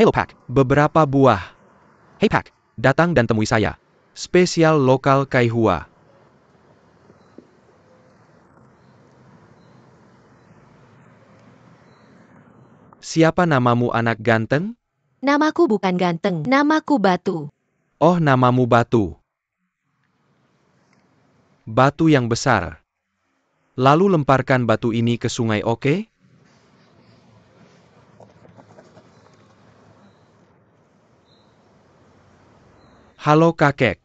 Hello Pak, beberapa buah. Hey Pak, datang dan temui saya. Spesial lokal Kaihua. Siapa namamu anak ganteng? Namaku bukan ganteng, namaku Batu. Oh, namamu Batu. Batu yang besar. Lalu lemparkan batu ini ke sungai, oke? Halo kakek.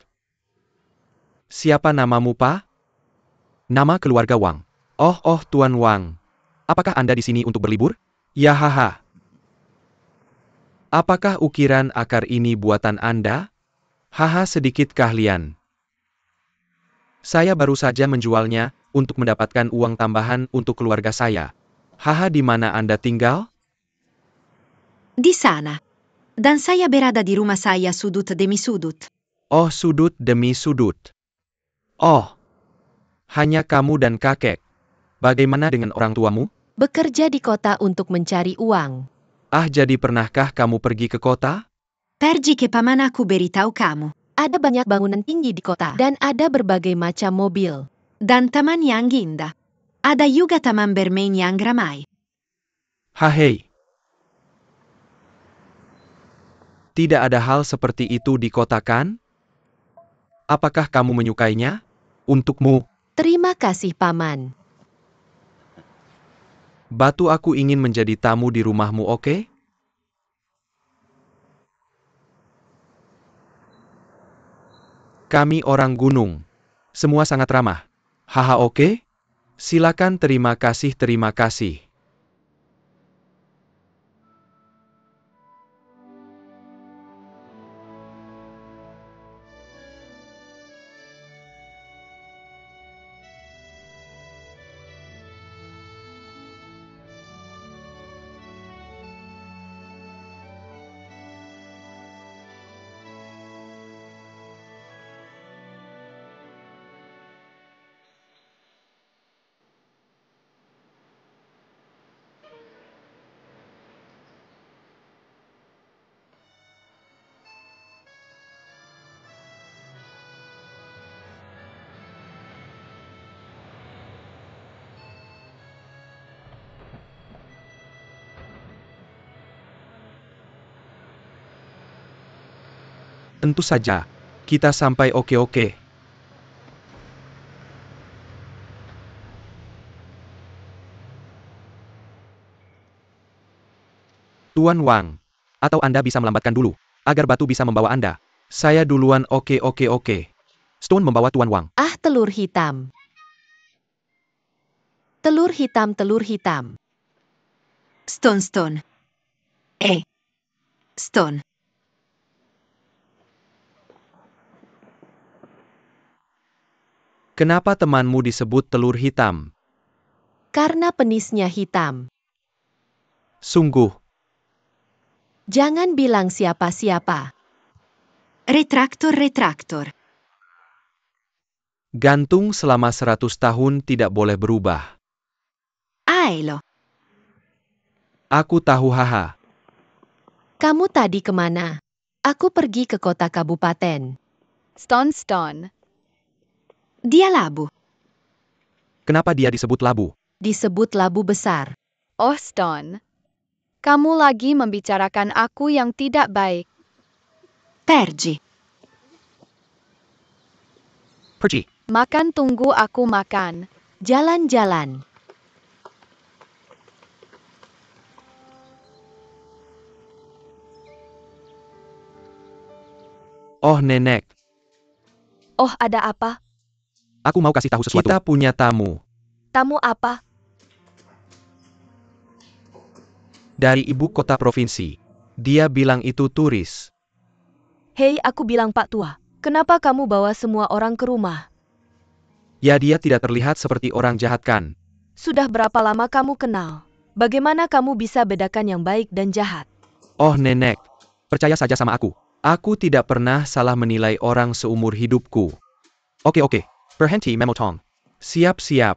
Siapa namamu, Pak? Nama keluarga Wang. Oh, Tuan Wang. Apakah Anda di sini untuk berlibur? Ya haha. Apakah ukiran akar ini buatan Anda? Haha, sedikit keahlian. Saya baru saja menjualnya untuk mendapatkan uang tambahan untuk keluarga saya. Haha, di mana Anda tinggal? Di sana. Dan saya berada di rumah saya sudut demi sudut. Oh, sudut demi sudut. Oh, hanya kamu dan kakek. Bagaimana dengan orang tuamu? Bekerja di kota untuk mencari uang. Ah, jadi pernahkah kamu pergi ke kota? Pergi ke paman aku beritahu kamu. Ada banyak bangunan tinggi di kota. Dan ada berbagai macam mobil. Dan taman yang indah. Ada juga taman bermain yang ramai. Hahei. Tidak ada hal seperti itu di kota kan? Apakah kamu menyukainya? Untukmu. Terima kasih paman. Batu, aku ingin menjadi tamu di rumahmu, oke? Kami orang gunung. Semua sangat ramah. Haha, oke? Silakan, terima kasih, terima kasih. Tentu saja. Kita sampai oke-oke. Tuan Wang. Atau Anda bisa melambatkan dulu, agar batu bisa membawa Anda. Saya duluan, oke. Stone membawa Tuan Wang. Ah, telur hitam. Telur hitam, telur hitam. Stone. Stone. Kenapa temanmu disebut telur hitam? Karena penisnya hitam. Sungguh. Jangan bilang siapa-siapa. Retraktor. Gantung selama 100 tahun tidak boleh berubah. Aelo. Aku tahu, haha. Kamu tadi kemana? Aku pergi ke kota kabupaten. Stone. Dia labu. Kenapa dia disebut labu? Disebut labu besar. Oh, Stone. Kamu lagi membicarakan aku yang tidak baik. Pergi. Makan, tunggu aku makan. Jalan-jalan. Oh, nenek. Oh, ada apa? Aku mau kasih tahu sesuatu. Kita punya tamu. Tamu apa? Dari ibu kota provinsi. Dia bilang itu turis. Hei, aku bilang Pak Tua. Kenapa kamu bawa semua orang ke rumah? Ya, dia tidak terlihat seperti orang jahat kan? Sudah berapa lama kamu kenal? Bagaimana kamu bisa bedakan yang baik dan jahat? Oh, nenek. Percaya saja sama aku. Aku tidak pernah salah menilai orang seumur hidupku. Oke. Berhenti, memotong. Siap-siap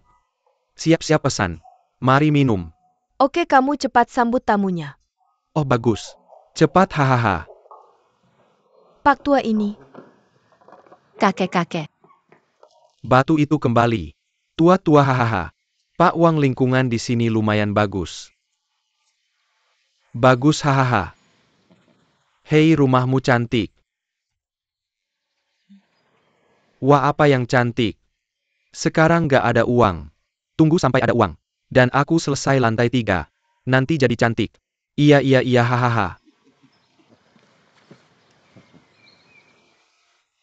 pesan. Mari minum. Oke, kamu cepat sambut tamunya. Oh, bagus. Cepat hahaha. Pak tua ini. Kakek-kakek. Batu itu kembali. Tua-tua hahaha. Pak Wang, lingkungan di sini lumayan bagus. Bagus hahaha. Hei, rumahmu cantik. Wah, apa yang cantik. Sekarang gak ada uang. Tunggu sampai ada uang. Dan aku selesai lantai 3. Nanti jadi cantik. Iya hahaha.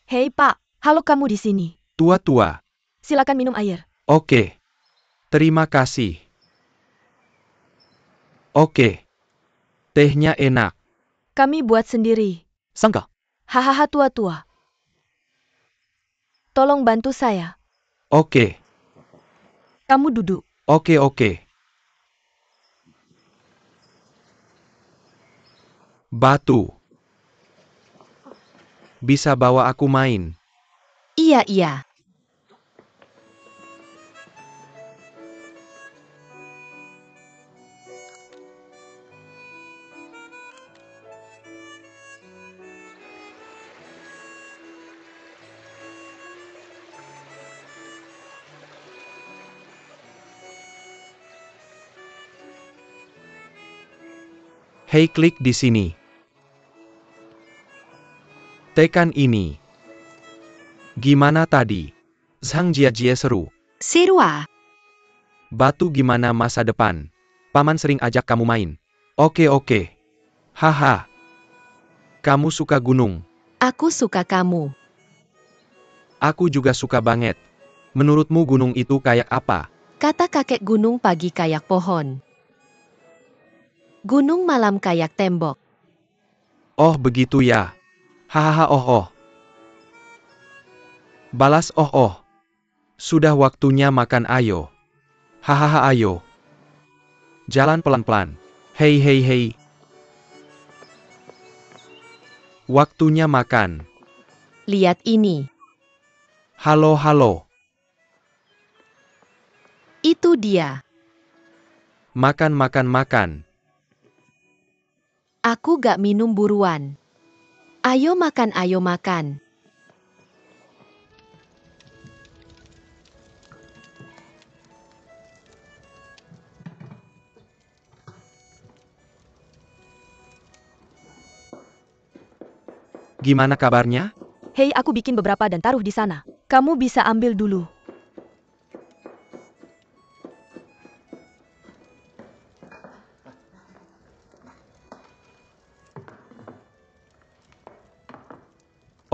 Hei Pak, halo kamu di sini. Tua-tua. Silakan minum air. Oke. Terima kasih. Oke. Tehnya enak. Kami buat sendiri. Sangka. Hahaha tua-tua. Tolong bantu saya. Oke. Kamu duduk. Oke. Batu. Bisa bawa aku main? Iya. Hei, klik di sini. Tekan ini. Gimana tadi? Zhang Jiajie seru. Seru ah. Batu, gimana masa depan? Paman sering ajak kamu main. Oke. Haha. Kamu suka gunung? Aku suka kamu. Aku juga suka banget. Menurutmu gunung itu kayak apa? Kata kakek, gunung pagi kayak pohon. Gunung malam kayak tembok. Oh, begitu ya. Hahaha, oh. Balas, oh. Sudah waktunya makan, ayo. Hahaha, ayo. Jalan pelan-pelan. Hei. Waktunya makan. Lihat ini. Halo. Itu dia. Makan. Aku gak minum buruan. Ayo makan. Gimana kabarnya? Hei, aku bikin beberapa dan taruh di sana. Kamu bisa ambil dulu.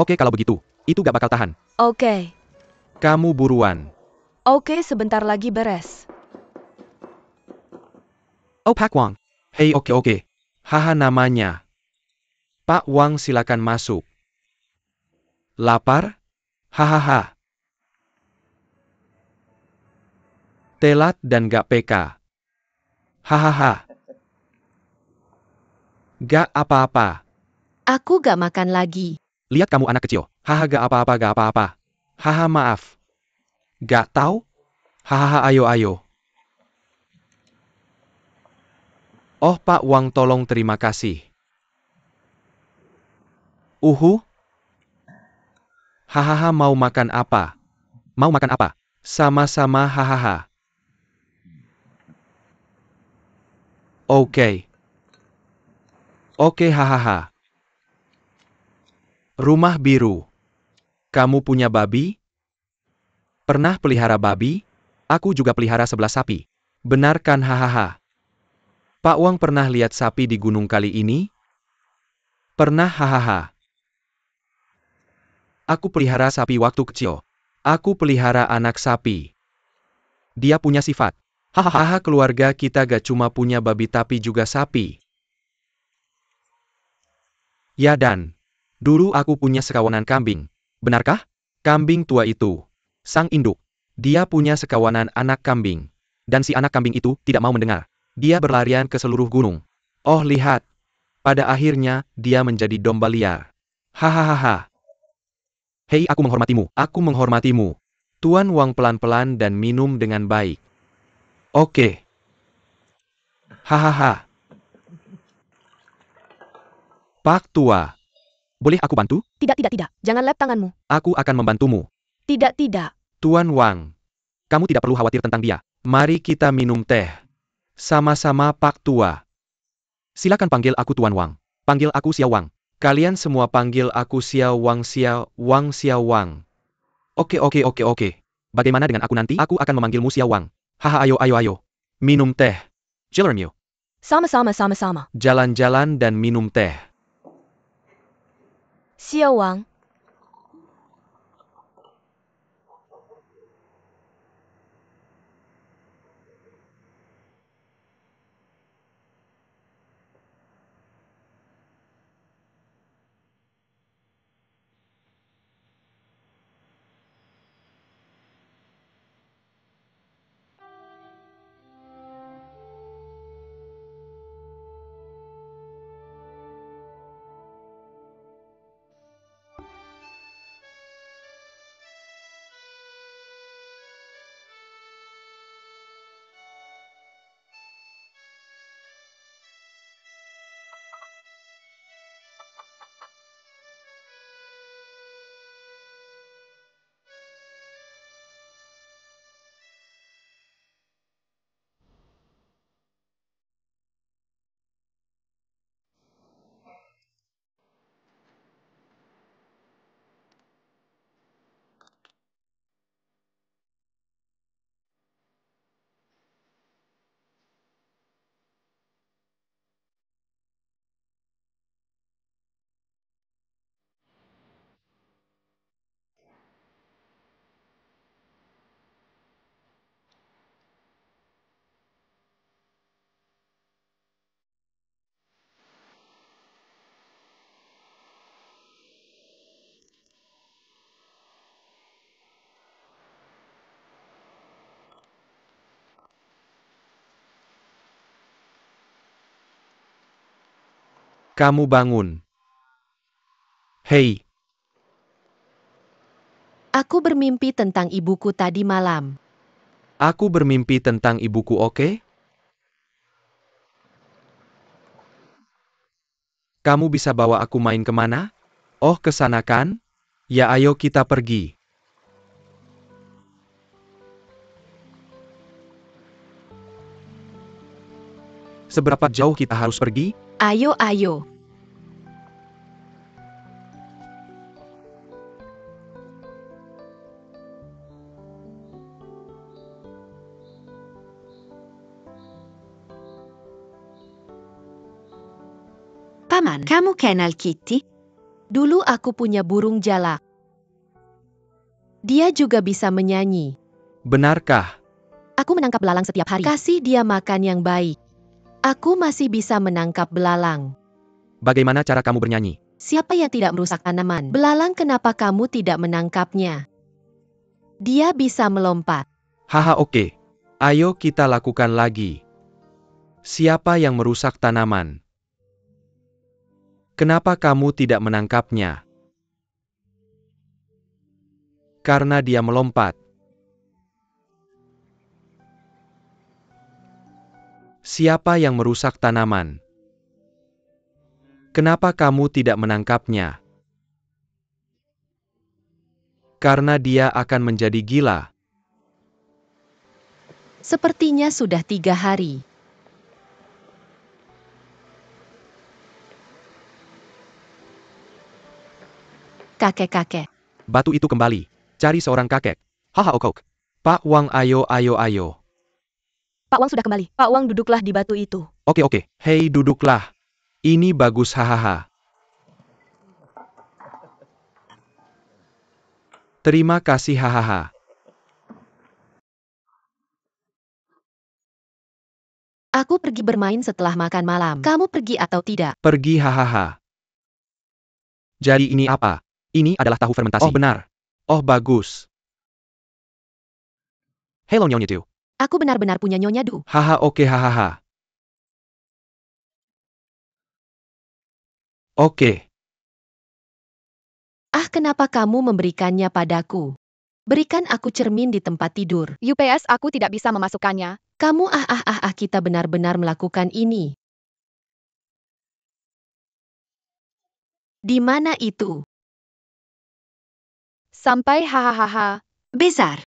Oke, kalau begitu. Itu gak bakal tahan. Oke. Kamu buruan. Oke, sebentar lagi beres. Oh, Pak Wang. Hei, oke. Haha, namanya. Pak Wang, silakan masuk. Lapar? Hahaha. Telat dan gak peka. Hahaha. Gak apa-apa. Aku gak makan lagi. Lihat kamu anak kecil. Haha, gak apa-apa. Haha, maaf. Gak tahu? Hahaha, ayo. Oh, Pak Wang, tolong, terima kasih. Hahaha, mau makan apa? Sama-sama, hahaha. Oke, hahaha. Rumah biru. Kamu punya babi? Pernah pelihara babi? Aku juga pelihara 11 sapi. Benar kan, hahaha. Pak Wang pernah lihat sapi di gunung kali ini? Pernah, hahaha. Aku pelihara sapi waktu kecil. Aku pelihara anak sapi. Dia punya sifat. Hahaha, keluarga kita gak cuma punya babi tapi juga sapi. Ya, dan dulu aku punya sekawanan kambing. Benarkah? Kambing tua itu. Sang induk. Dia punya sekawanan anak kambing. Dan si anak kambing itu tidak mau mendengar. Dia berlarian ke seluruh gunung. Oh, lihat. Pada akhirnya, dia menjadi domba liar. Hahaha. Hei, aku menghormatimu. Tuan Wang, pelan-pelan dan minum dengan baik. Oke. Hahaha. Pak Tua. Boleh aku bantu? Tidak, tidak, tidak. Jangan lap tanganmu. Aku akan membantumu. Tidak, tidak. Tuan Wang. Kamu tidak perlu khawatir tentang dia. Mari kita minum teh. Sama-sama Pak Tua. Silakan panggil aku Tuan Wang. Panggil aku Xiao Wang. Kalian semua panggil aku Xiao Wang, Xiao Wang, Xiao Wang. Oke. Bagaimana dengan aku nanti? Aku akan memanggilmu Xiao Wang. Haha, ayo. Minum teh. Jalan yuk. Sama-sama. Jalan-jalan dan minum teh. Xiao Wang. Kamu bangun. Hei, Aku bermimpi tentang ibuku tadi malam. aku bermimpi tentang ibuku, oke? Kamu bisa bawa aku main kemana? Oh, ke sana kan? Ya ayo kita pergi. Seberapa jauh kita harus pergi? Ayo. Paman, kamu kenal Kitty? Dulu aku punya burung jalak. Dia juga bisa menyanyi. Benarkah? Aku menangkap belalang setiap hari. Kasih dia makan yang baik. Aku masih bisa menangkap belalang. Bagaimana cara kamu bernyanyi? Siapa yang tidak merusak tanaman? Belalang, kenapa kamu tidak menangkapnya? Dia bisa melompat. Haha, oke. Ayo kita lakukan lagi. Siapa yang merusak tanaman? Kenapa kamu tidak menangkapnya? Karena dia melompat. Siapa yang merusak tanaman? Kenapa kamu tidak menangkapnya? Karena dia akan menjadi gila. Sepertinya sudah 3 hari. Kakek-kakek. Batu itu kembali. Cari seorang kakek. Haha, okok. Pak Wang, ayo. Pak Wang sudah kembali. Pak Wang, duduklah di batu itu. Oke. Hei, duduklah. Ini bagus, hahaha. Terima kasih, hahaha. Aku pergi bermain setelah makan malam. Kamu pergi atau tidak? Pergi, hahaha. Jadi ini apa? Ini adalah tahu fermentasi. Oh, benar. Oh, bagus. Hello, Nyonya Tu. Aku benar-benar punya Nyonya Du. Haha, oke, hahaha. Oke. Kenapa kamu memberikannya padaku? Berikan aku cermin di tempat tidur. UPS aku tidak bisa memasukkannya. Kamu kita benar-benar melakukan ini. Di mana itu? Sampai hahaha. Besar.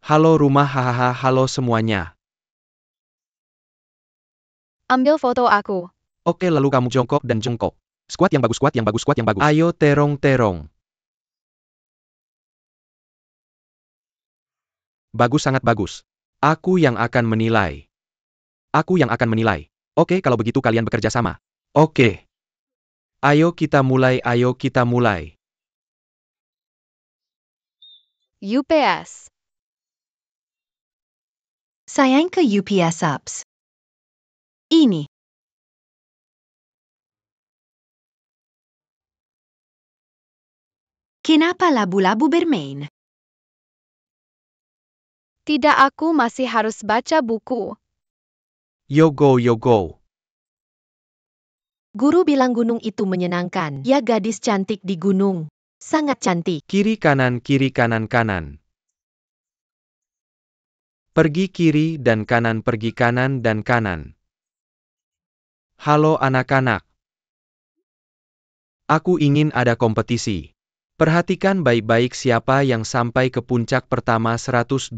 Halo rumah hahaha halo semuanya. Ambil foto aku. Oke lalu kamu jongkok dan jongkok. Squat yang bagus squat yang bagus squat yang bagus. Ayo terong. Bagus sangat bagus. Aku yang akan menilai. Oke kalau begitu kalian bekerja sama. Oke. Ayo kita mulai. UPS. Sayang ke UPS Apps. Ini. Kenapa labu-labu bermain? Tidak, aku masih harus baca buku. Yo go. Guru bilang gunung itu menyenangkan. Ya gadis cantik di gunung. Sangat cantik. Kiri kanan kanan. Pergi kiri dan kanan pergi kanan dan kanan. Halo anak-anak. Aku ingin ada kompetisi. Perhatikan baik-baik siapa yang sampai ke puncak pertama 123.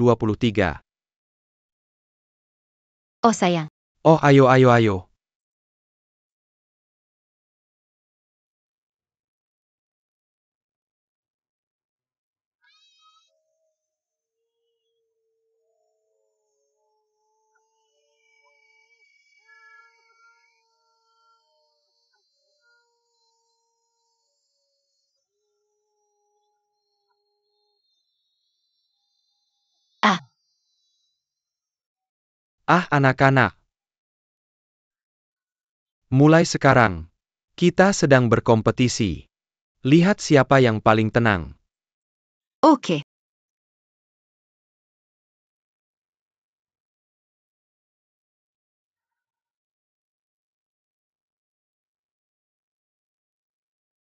Oh sayang. Oh ayo. Ah, Ah anak-anak. Mulai sekarang. Kita sedang berkompetisi. Lihat siapa yang paling tenang. oke.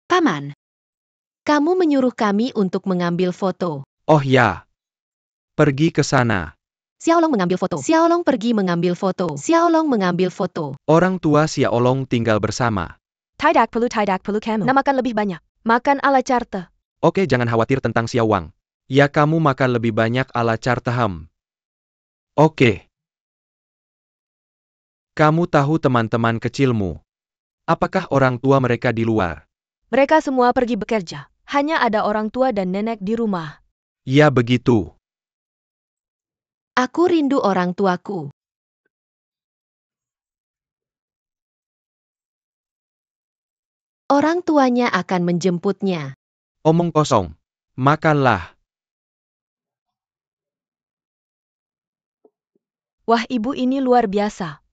Paman. Kamu menyuruh kami untuk mengambil foto. Oh ya. Pergi ke sana. Xiaolong mengambil foto. Xiaolong pergi mengambil foto. Xiaolong mengambil foto. Orang tua Xia Olong tinggal bersama. Tidak perlu kamu. Namakan lebih banyak. Makan ala carta. Oke jangan khawatir tentang Xia Wang. Ya kamu makan lebih banyak ala Chartaham. Oke. Kamu tahu teman-teman kecilmu. Apakah orang tua mereka di luar? Mereka semua pergi bekerja. Hanya ada orang tua dan nenek di rumah. Ya begitu. Aku rindu orang tuaku. Orang tuanya akan menjemputnya. Omong kosong. Makanlah. Wah, ibu ini luar biasa.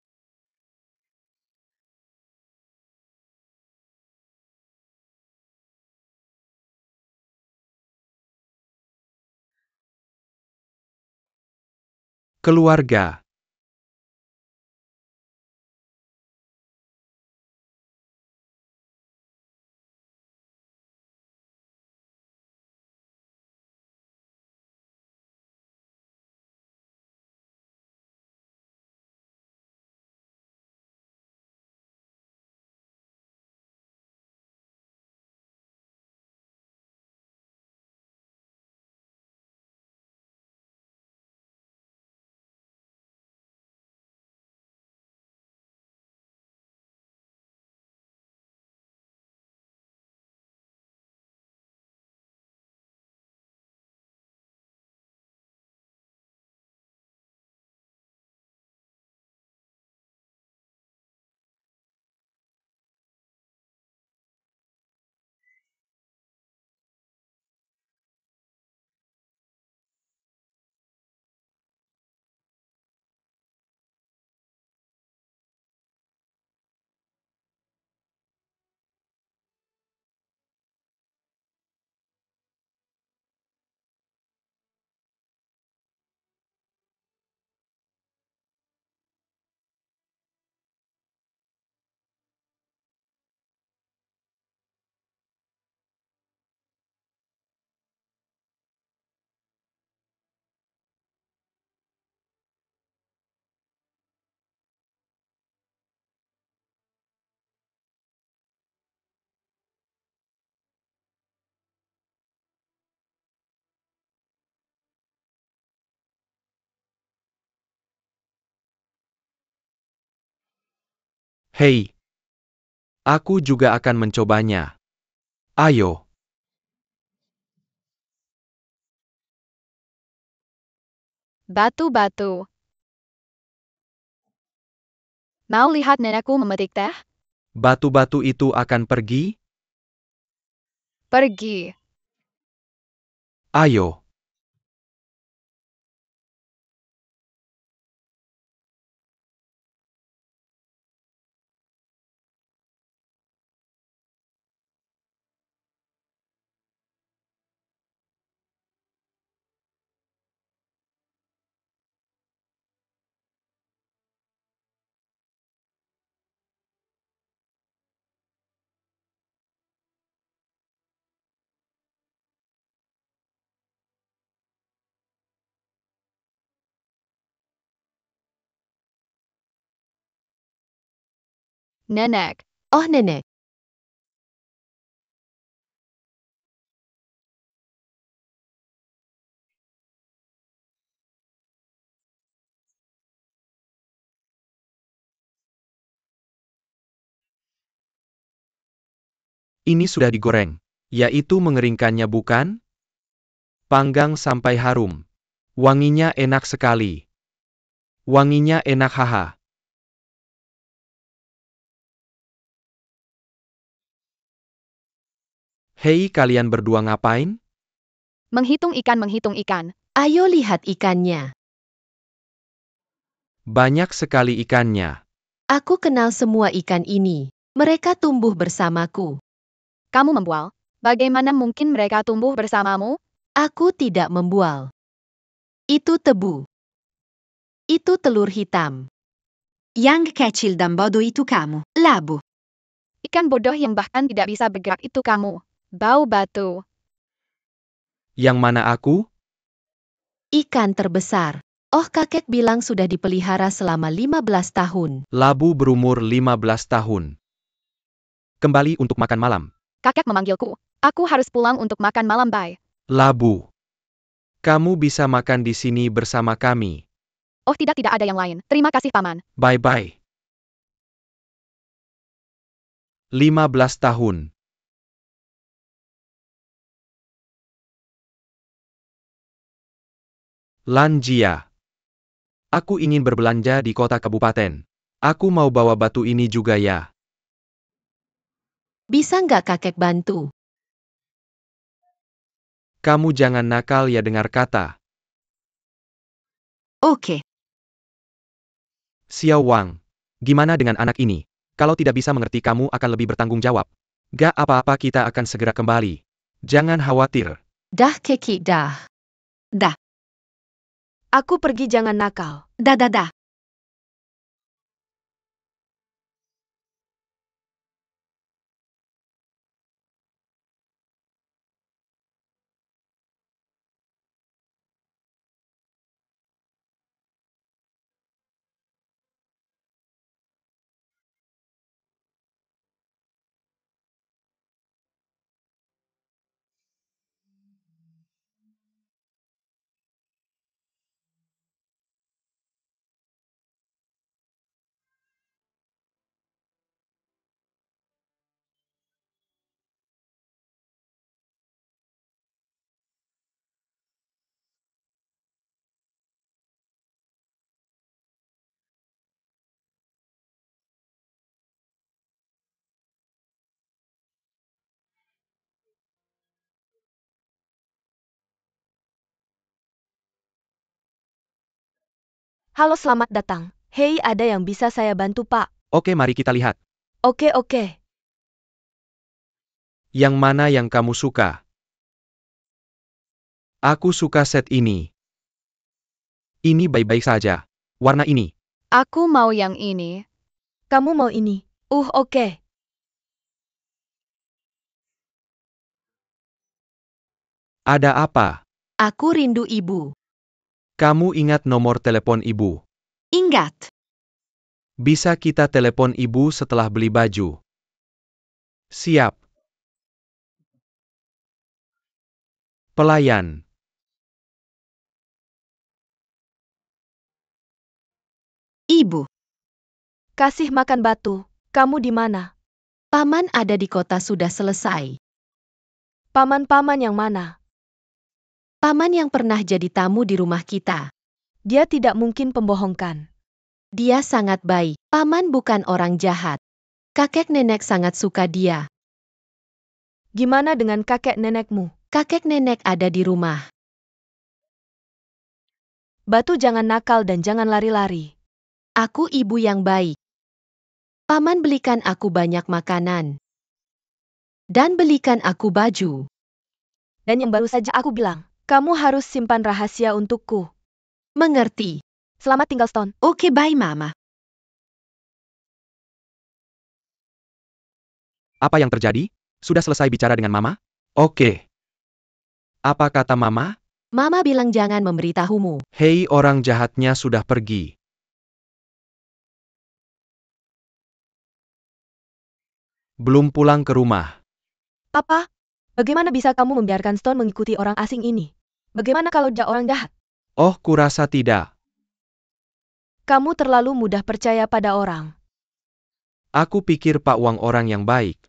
Keluarga. Hei, aku juga akan mencobanya. Ayo. Batu-batu. Mau lihat nenekku memetik teh? Batu-batu itu akan pergi? Pergi. Ayo. Nenek. Oh nenek, Ini sudah digoreng. Yaitu mengeringkannya bukan? Panggang sampai harum. Wanginya enak sekali. Wanginya enak haha. Hei kalian berdua ngapain? Menghitung ikan. ayo lihat ikannya. Banyak sekali ikannya. Aku kenal semua ikan ini. Mereka tumbuh bersamaku. Kamu membual. Bagaimana mungkin mereka tumbuh bersamamu? Aku tidak membual. Itu tebu. Itu telur hitam. Yang kecil dan bodoh itu kamu, labu. Ikan bodoh yang bahkan tidak bisa bergerak itu kamu. Bau batu. Yang mana aku? Ikan terbesar. Oh kakek bilang sudah dipelihara selama 15 tahun. Labu berumur 15 tahun. Kembali untuk makan malam. Kakek memanggilku. Aku harus pulang untuk makan malam, bye. Labu. Kamu bisa makan di sini bersama kami. Oh tidak ada yang lain. Terima kasih paman. Bye-bye. 15 tahun. Lanjia. Aku ingin berbelanja di kota kabupaten. Aku mau bawa batu ini juga ya. Bisa nggak kakek bantu? Kamu jangan nakal ya dengar kata. Oke. Xiao Wang. Gimana dengan anak ini? Kalau tidak bisa mengerti kamu akan lebih bertanggung jawab. Gak apa-apa kita akan segera kembali. Jangan khawatir. Dah keki dah. Dah, Aku pergi jangan nakal. dah. Halo selamat datang. Hei ada yang bisa saya bantu pak? Oke mari kita lihat. Oke. Yang mana yang kamu suka? Aku suka set ini. Ini baik-baik saja. Warna ini. Aku mau yang ini. Kamu mau ini? Oke. Ada apa? Aku rindu ibu. Kamu ingat nomor telepon ibu? Ingat. Bisa kita telepon ibu setelah beli baju. Siap. Pelayan. Ibu. Kasih makan batu. Kamu di mana? Paman ada di kota sudah selesai. Paman-paman yang mana? Paman yang pernah jadi tamu di rumah kita. Dia tidak mungkin pembohongkan. Dia sangat baik. Paman bukan orang jahat. Kakek nenek sangat suka dia. Gimana dengan kakek nenekmu? Kakek nenek ada di rumah. Batu jangan nakal dan jangan lari-lari. Aku ibu yang baik. Paman belikan aku banyak makanan. Dan belikan aku baju. Dan yang baru saja aku bilang, kamu harus simpan rahasia untukku. Mengerti. Selamat tinggal, Stone. Oke, bye mama. Apa yang terjadi? Sudah selesai bicara dengan Mama? Oke. Apa kata Mama? Mama bilang jangan memberitahumu. Hei, orang jahatnya sudah pergi. Belum pulang ke rumah. Papa, bagaimana bisa kamu membiarkan Stone mengikuti orang asing ini? Bagaimana kalau dia orang jahat? Oh, kurasa tidak. Kamu terlalu mudah percaya pada orang. Aku pikir Pak Wang orang yang baik.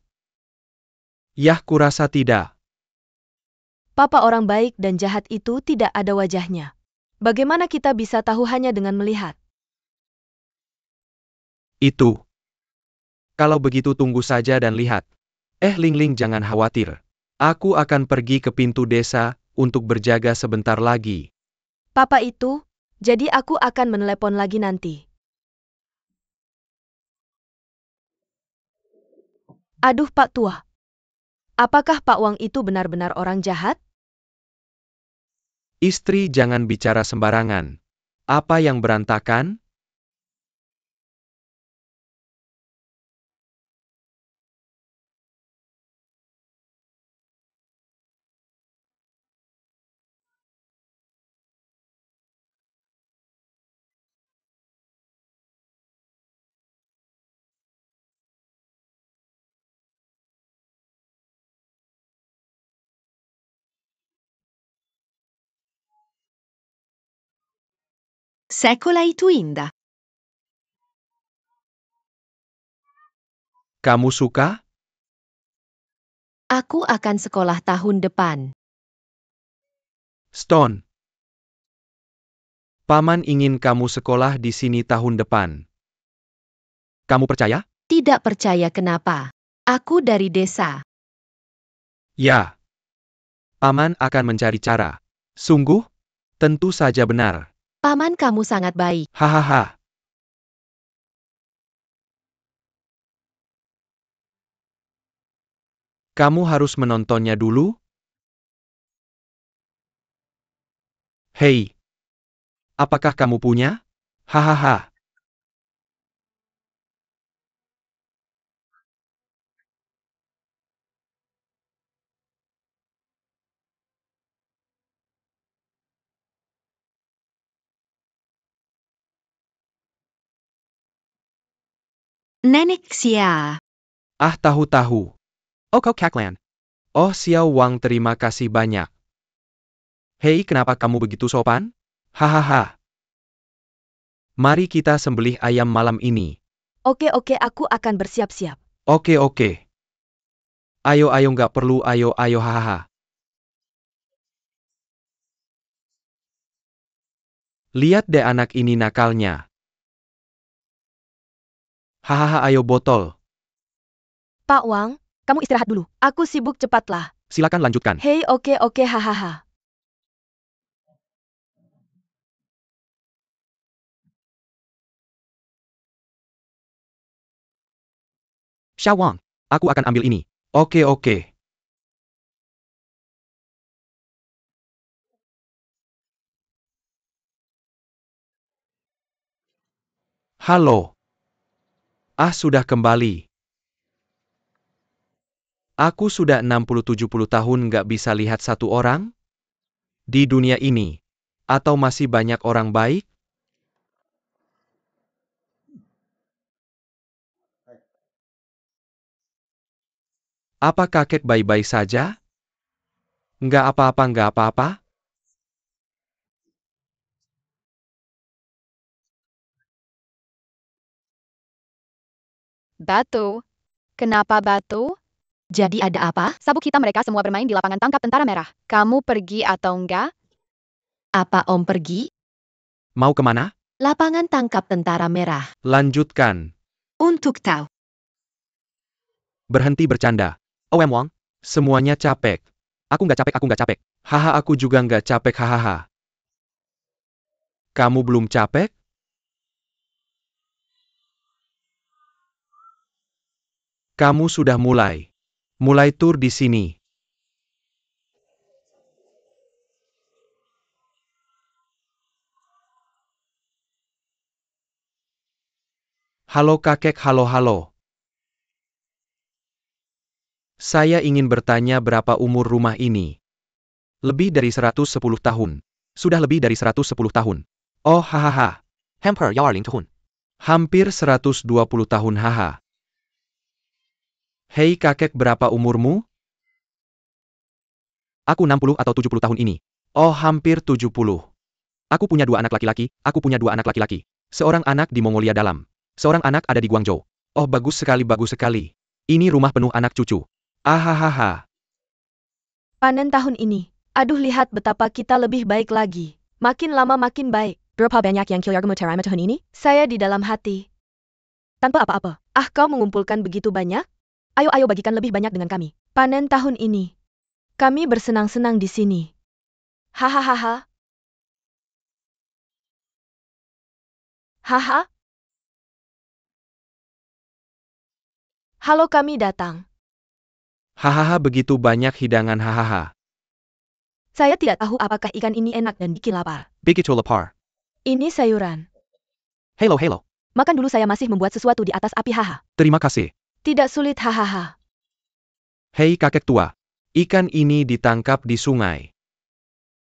Yah, kurasa tidak. Papa orang baik dan jahat itu tidak ada wajahnya. Bagaimana kita bisa tahu hanya dengan melihat? Itu. Kalau begitu tunggu saja dan lihat. Ling Ling jangan khawatir. Aku akan pergi ke pintu desa untuk berjaga sebentar lagi. Papa itu, jadi aku akan menelepon lagi nanti. Aduh Pak Tua. Apakah Pak Wang itu benar-benar orang jahat? Istri jangan bicara sembarangan. Apa yang berantakan? Sekolah itu indah. Kamu suka? Aku akan sekolah tahun depan. Stone. Paman ingin kamu sekolah di sini tahun depan. Kamu percaya? Tidak percaya kenapa. Aku dari desa. Ya. Paman akan mencari cara. Sungguh? Tentu saja benar. Paman kamu sangat baik. Hahaha. Kamu harus menontonnya dulu? Hei. Apakah kamu punya? Hahaha. Nenek Xia. Tahu-tahu. Oh, kau Kaklan. Oh, Xiao Wang, terima kasih banyak. Hei, kenapa kamu begitu sopan? Hahaha. Mari kita sembelih ayam malam ini. Oke, aku akan bersiap-siap. Oke. Ayo, nggak perlu ayo, hahaha. Lihat deh anak ini nakalnya. Hahaha, ayo botol. Pak Wang, kamu istirahat dulu. Aku sibuk, cepatlah. Silakan lanjutkan. Hei, oke, hahaha. Xiao Wang, aku akan ambil ini. Oke. Halo. Sudah kembali. Aku sudah 60-70 tahun nggak bisa lihat satu orang? Di dunia ini. Atau masih banyak orang baik? Apa kakek baik-baik saja? Nggak apa-apa. Batu. Kenapa batu? Jadi ada apa? Sabuk hitam mereka semua bermain di lapangan tangkap tentara merah. Kamu pergi atau enggak? Apa Om pergi? Mau kemana? Lapangan tangkap tentara merah. Lanjutkan. Untuk tahu. Berhenti bercanda. OM Wang, semuanya capek. Aku nggak capek. Haha, aku juga nggak capek, hahaha. Kamu belum capek? Kamu sudah mulai. Mulai tur di sini. Halo kakek, halo. Saya ingin bertanya berapa umur rumah ini. Lebih dari 110 tahun. Sudah lebih dari 110 tahun. Oh, hahaha. Hampir 120 tahun. Hampir 120 tahun, haha. Hei kakek, berapa umurmu? Aku 60 atau 70 tahun ini. Oh, hampir 70. Aku punya dua anak laki-laki. Seorang anak di Mongolia Dalam. Seorang anak ada di Guangzhou. Oh, bagus sekali. Ini rumah penuh anak cucu. Ahahaha. Panen tahun ini. Aduh, lihat betapa kita lebih baik lagi. Makin lama makin baik. Berapa banyak yang kilogram terima tahun ini? Saya di dalam hati. Tanpa apa-apa. Ah, kau mengumpulkan begitu banyak? Ayo bagikan lebih banyak dengan kami. Panen tahun ini. Kami bersenang-senang di sini. Hahaha. Haha. Halo, kami datang. Hahaha, begitu banyak hidangan, hahaha. Saya tidak tahu apakah ikan ini enak dan bikin lapar. Begitu lapar. Ini sayuran. Hello. Makan dulu, saya masih membuat sesuatu di atas api, haha. Terima kasih. Tidak sulit, hahaha. Hei kakek tua. Ikan ini ditangkap di sungai.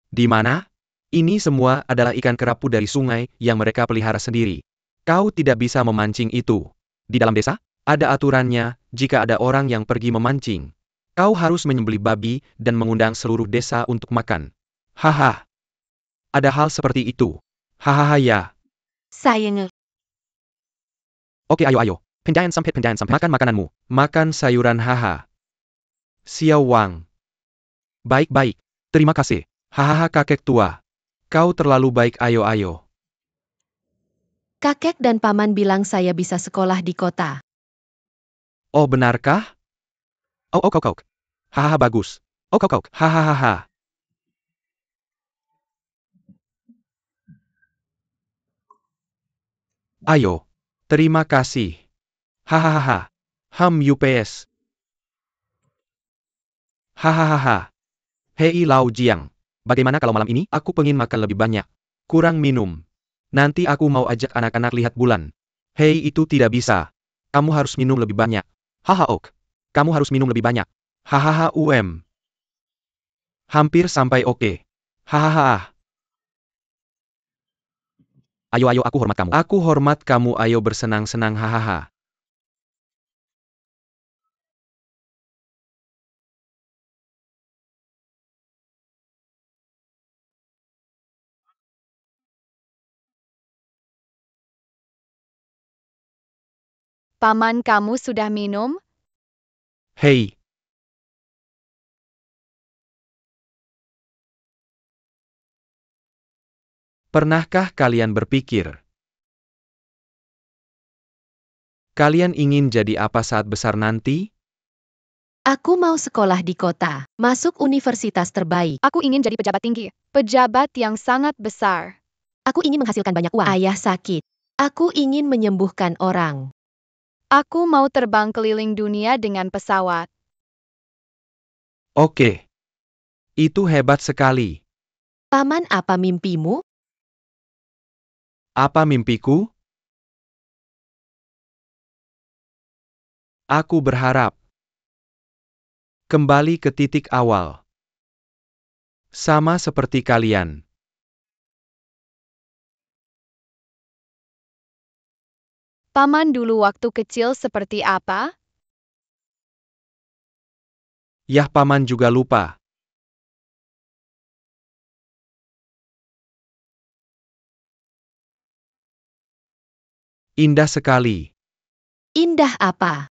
Di mana? Ini semua adalah ikan kerapu dari sungai yang mereka pelihara sendiri. Kau tidak bisa memancing itu. Di dalam desa, ada aturannya, jika ada orang yang pergi memancing. Kau harus menyembelih babi dan mengundang seluruh desa untuk makan. Haha. Ada hal seperti itu. Hahaha ya. Saya nge. Oke, ayo. Pindahan sampai. Makan makananmu. Makan sayuran, haha. Xiao Wang. Baik. Terima kasih. Hahaha kakek tua. Kau terlalu baik, ayo. Kakek dan paman bilang saya bisa sekolah di kota. Oh, benarkah? Oh, kok. Hahaha, bagus. Oh, kok. Hahaha. Ayo. Terima kasih. Hahaha. UPS. Hahaha. Hei Lao Jiang. Bagaimana kalau malam ini aku pengen makan lebih banyak? Kurang minum. Nanti aku mau ajak anak-anak lihat bulan. Hei, itu tidak bisa. Kamu harus minum lebih banyak. Haha ok. Kamu harus minum lebih banyak. Hahaha Hampir sampai oke. Hahaha. Ayo aku hormat kamu. Aku hormat kamu, ayo bersenang-senang, hahaha. Paman kamu sudah minum? Hei. Pernahkah kalian berpikir? Kalian ingin jadi apa saat besar nanti? Aku mau sekolah di kota. Masuk universitas terbaik. Aku ingin jadi pejabat tinggi. Pejabat yang sangat besar. Aku ingin menghasilkan banyak uang. Ayah sakit. Aku ingin menyembuhkan orang. Aku mau terbang keliling dunia dengan pesawat. Oke. Itu hebat sekali. Paman, apa mimpimu? Apa mimpiku? Aku berharap kembali ke titik awal. Sama seperti kalian. Paman dulu waktu kecil seperti apa? Yah, paman juga lupa. Indah sekali. Indah apa?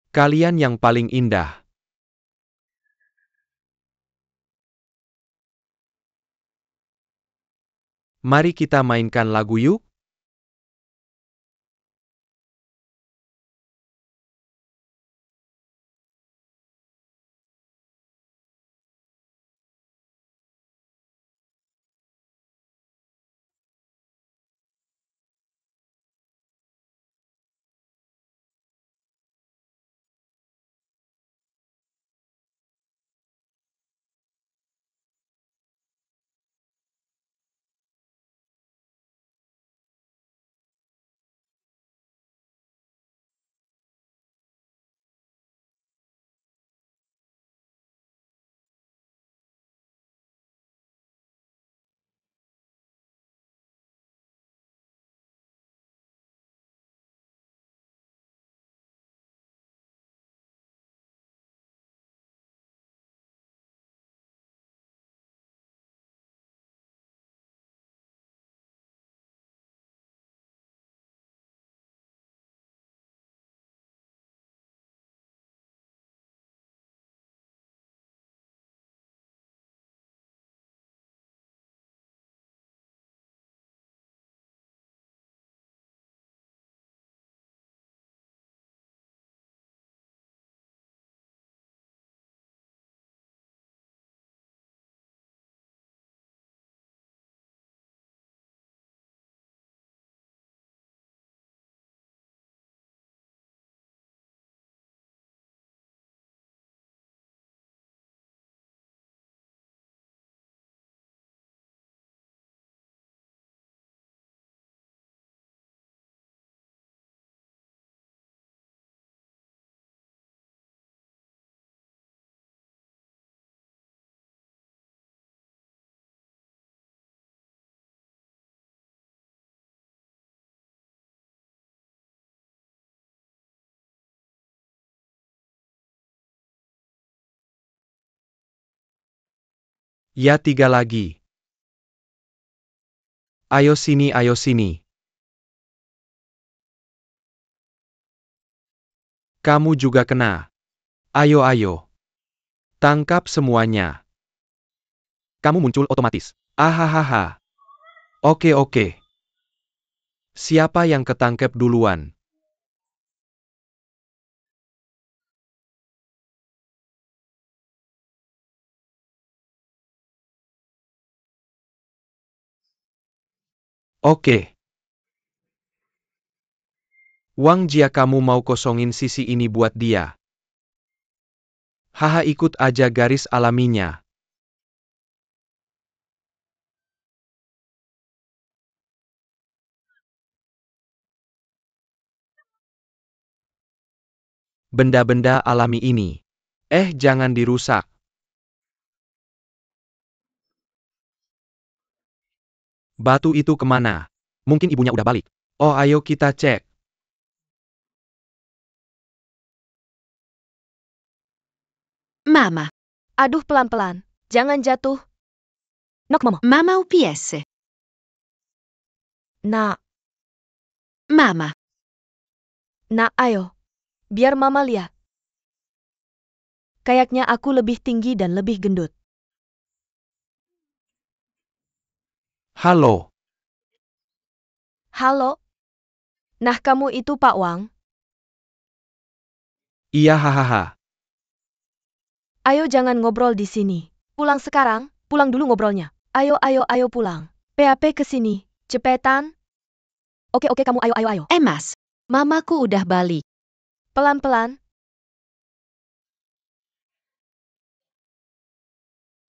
Kalian yang paling indah. Mari kita mainkan lagu yuk. Ya, 3 lagi. Ayo sini, ayo sini. Kamu juga kena. Ayo, ayo. Tangkap semuanya. Kamu muncul otomatis. Ahahaha. Oke, oke. Siapa yang ketangkep duluan? Oke. Wang Jia, kamu mau kosongin sisi ini buat dia. Haha, ikut aja garis alaminya. Benda-benda alami ini. Jangan dirusak. Batu itu kemana? Mungkin ibunya udah balik. Oh, ayo kita cek. Mama, Aduh pelan-pelan, jangan jatuh. Nok momo. Mama UPS. Nak, Mama, nak ayo. Biar mama lihat. Kayaknya aku lebih tinggi dan lebih gendut. Halo. Halo? Nah kamu itu Pak Wang. Iya, hahaha. Ayo jangan ngobrol di sini. Pulang sekarang, pulang dulu ngobrolnya. Ayo ayo ayo pulang. PAP ke sini, cepetan. Oke kamu ayo ayo ayo. Mas, mamaku udah balik. Pelan-pelan.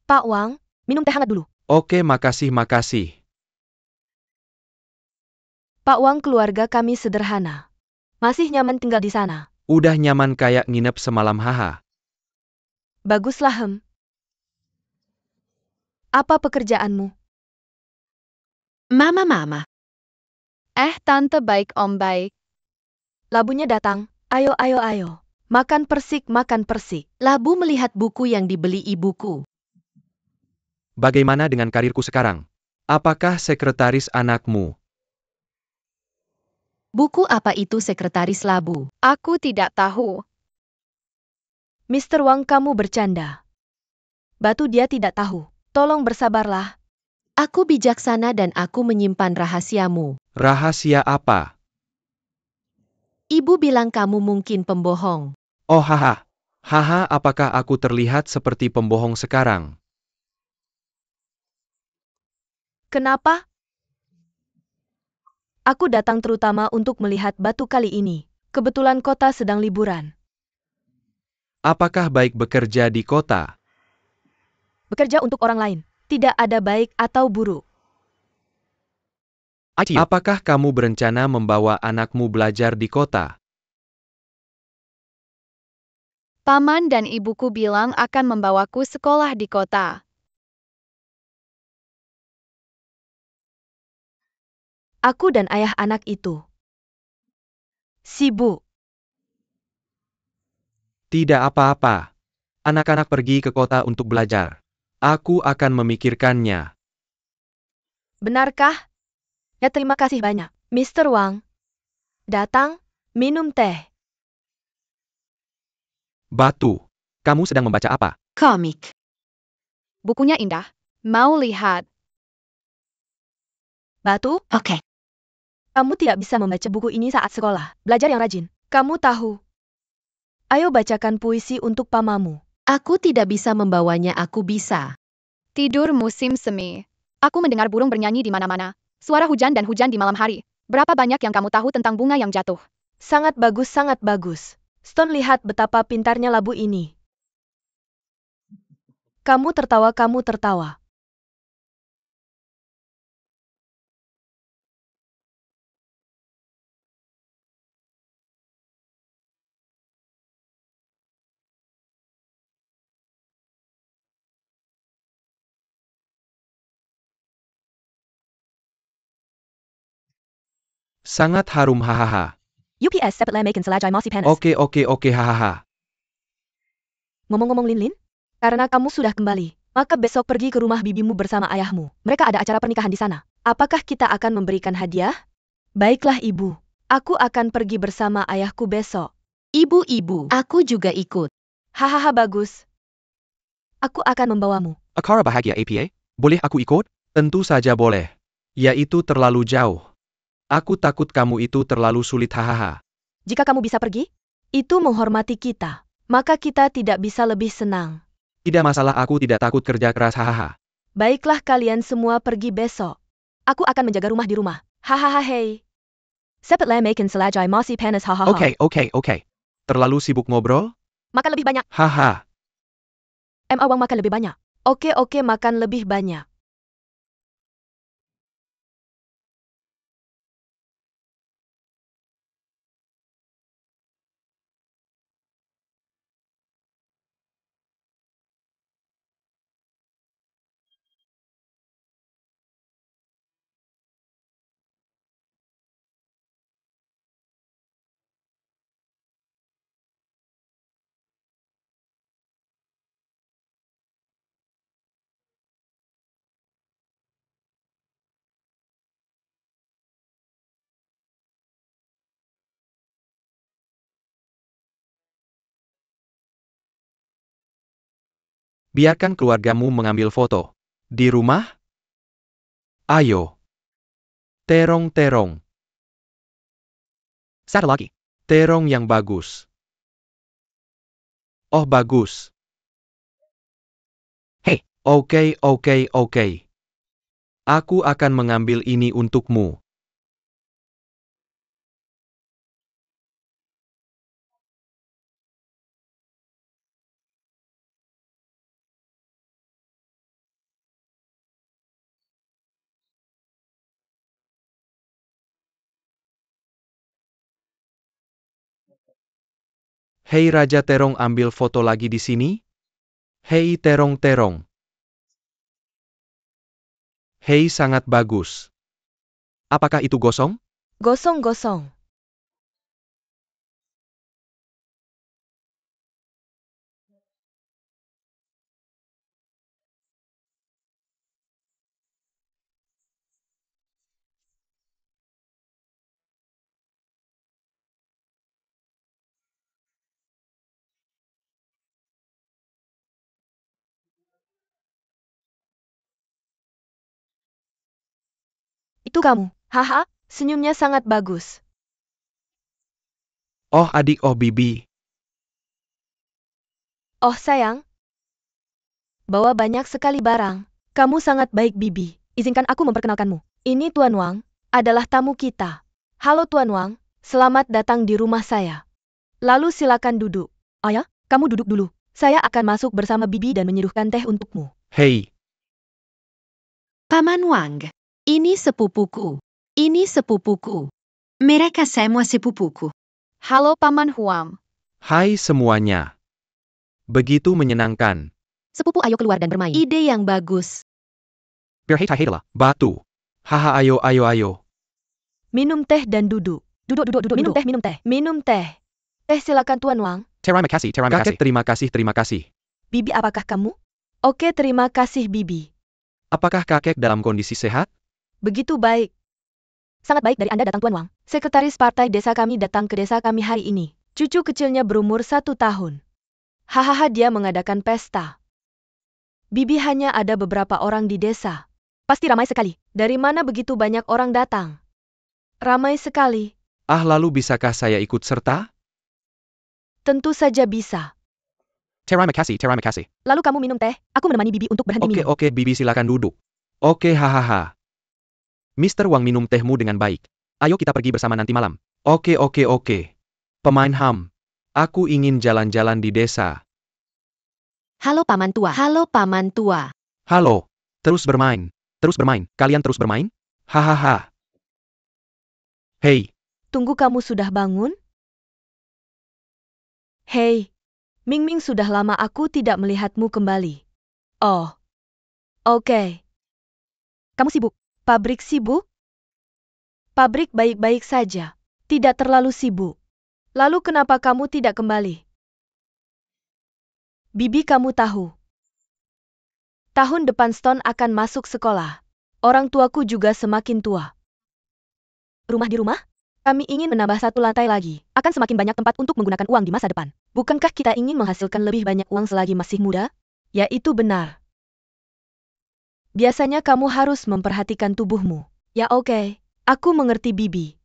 Pak Wang, minum teh hangat dulu. Oke, makasih, makasih. Pak Wang, keluarga kami sederhana. Masih nyaman tinggal di sana. Udah nyaman kayak nginep semalam, haha. Baguslah Apa pekerjaanmu? Mama. Tante baik om baik. Labunya datang. Ayo ayo ayo. Makan persik, makan persik. Labu melihat buku yang dibeli ibuku. Bagaimana dengan karirku sekarang? Apakah sekretaris anakmu? Buku apa itu sekretaris Labu? Aku tidak tahu. Mr. Wang, kamu bercanda. Batu, dia tidak tahu. Tolong bersabarlah. Aku bijaksana dan aku menyimpan rahasiamu. Rahasia apa? Ibu bilang kamu mungkin pembohong. Oh haha. Haha, apakah aku terlihat seperti pembohong sekarang? Kenapa? Aku datang terutama untuk melihat Batu kali ini. Kebetulan kota sedang liburan. Apakah baik bekerja di kota? Bekerja untuk orang lain. Tidak ada baik atau buruk. Apakah kamu berencana membawa anakmu belajar di kota? Paman dan ibuku bilang akan membawaku sekolah di kota. Aku dan ayah anak itu sibuk. Tidak apa-apa. Anak-anak pergi ke kota untuk belajar. Aku akan memikirkannya. Benarkah? Ya, terima kasih banyak. Mr. Wang. Datang, minum teh. Batu, kamu sedang membaca apa? Komik. Bukunya indah. Mau lihat? Batu, Oke. kamu tidak bisa membaca buku ini saat sekolah. Belajar yang rajin. Kamu tahu. Ayo bacakan puisi untuk pamamu. Aku tidak bisa membawanya, aku bisa. Tidur musim semi. Aku mendengar burung bernyanyi di mana-mana. Suara hujan dan hujan di malam hari. Berapa banyak yang kamu tahu tentang bunga yang jatuh? Sangat bagus, sangat bagus. Stone, lihat betapa pintarnya labu ini. Kamu tertawa, kamu tertawa. Sangat harum hahaha. UPS sepet makin selajai masih panas. Oke hahaha. Ngomong-ngomong Lin Lin, karena kamu sudah kembali, maka besok pergi ke rumah bibimu bersama ayahmu. Mereka ada acara pernikahan di sana. Apakah kita akan memberikan hadiah? Baiklah ibu, aku akan pergi bersama ayahku besok. Ibu-ibu, aku juga ikut. Hahaha, bagus. Aku akan membawamu. Akara bahagia APA? Boleh aku ikut? Tentu saja boleh. Ya, itu terlalu jauh. Aku takut kamu itu terlalu sulit hahaha. Jika kamu bisa pergi, itu menghormati kita. Maka kita tidak bisa lebih senang. Tidak masalah, aku tidak takut kerja keras hahaha. Baiklah, kalian semua pergi besok. Aku akan menjaga rumah di rumah. Hahaha, hei. Sepet makin selajai masih panas, hahaha. Oke. Terlalu sibuk ngobrol? Makan lebih banyak. Haha. Awang makan lebih banyak. Oke, makan lebih banyak. Biarkan keluargamu mengambil foto. Di rumah? Ayo. Terong. Satu lagi. Terong yang bagus. Oh, bagus. Hei. Oke. Aku akan mengambil ini untukmu. Hei Raja Terong, ambil foto lagi di sini. Hei Terong. Hei, sangat bagus. Apakah itu gosong? Gosong. Itu kamu. Haha, senyumnya sangat bagus. Oh adik, oh bibi. Oh sayang. Bawa banyak sekali barang. Kamu sangat baik Bibi. Izinkan aku memperkenalkanmu. Ini Tuan Wang, adalah tamu kita. Halo Tuan Wang, selamat datang di rumah saya. Lalu silakan duduk. Oh ya, kamu duduk dulu. Saya akan masuk bersama Bibi dan menyeduhkan teh untukmu. Hei, Paman Wang, ini sepupuku. Ini sepupuku. Mereka semua sepupuku. Halo Paman Huang. hai semuanya. Begitu menyenangkan. Sepupu ayo keluar dan bermain. Ide yang bagus. Berheta-hetalah, batu. Haha ayo ayo ayo. Minum teh dan duduk. Duduk. Minum teh, minum teh. Minum teh. Teh silakan Tuan Wang. Terima kasih, terima kasih. Kakek terima kasih. Bibi apakah kamu? Oke terima kasih Bibi. Apakah kakek dalam kondisi sehat? Begitu baik. Sangat baik dari Anda datang Tuan Wang. Sekretaris partai desa kami datang ke desa kami hari ini. Cucu kecilnya berumur 1 tahun. Hahaha dia mengadakan pesta. Bibi hanya ada beberapa orang di desa. Pasti ramai sekali. Dari mana begitu banyak orang datang? Ramai sekali. Ah lalu bisakah saya ikut serta? Tentu saja bisa. Terima kasih. Lalu kamu minum teh, aku menemani Bibi untuk berhenti minum. Oke, bibi silakan duduk. Oke, hahaha. Mister Wang minum tehmu dengan baik. Ayo kita pergi bersama nanti malam. Oke. Pemain HAM. Aku ingin jalan-jalan di desa. Halo Paman Tua. Halo Paman Tua. Halo. Terus bermain. Kalian terus bermain? Hahaha. Hei, Tunggu kamu sudah bangun? Hei, Ming sudah lama aku tidak melihatmu kembali. Oh. Oke. Kamu sibuk? Pabrik sibuk? Pabrik baik-baik saja. Tidak terlalu sibuk. Lalu kenapa kamu tidak kembali? Bibi kamu tahu. Tahun depan Stone akan masuk sekolah. Orang tuaku juga semakin tua. Rumah di rumah? Kami ingin menambah 1 lantai lagi. Akan semakin banyak tempat untuk menggunakan uang di masa depan. Bukankah kita ingin menghasilkan lebih banyak uang selagi masih muda? Ya itu benar. Biasanya kamu harus memperhatikan tubuhmu. Ya oke. Aku mengerti Bibi.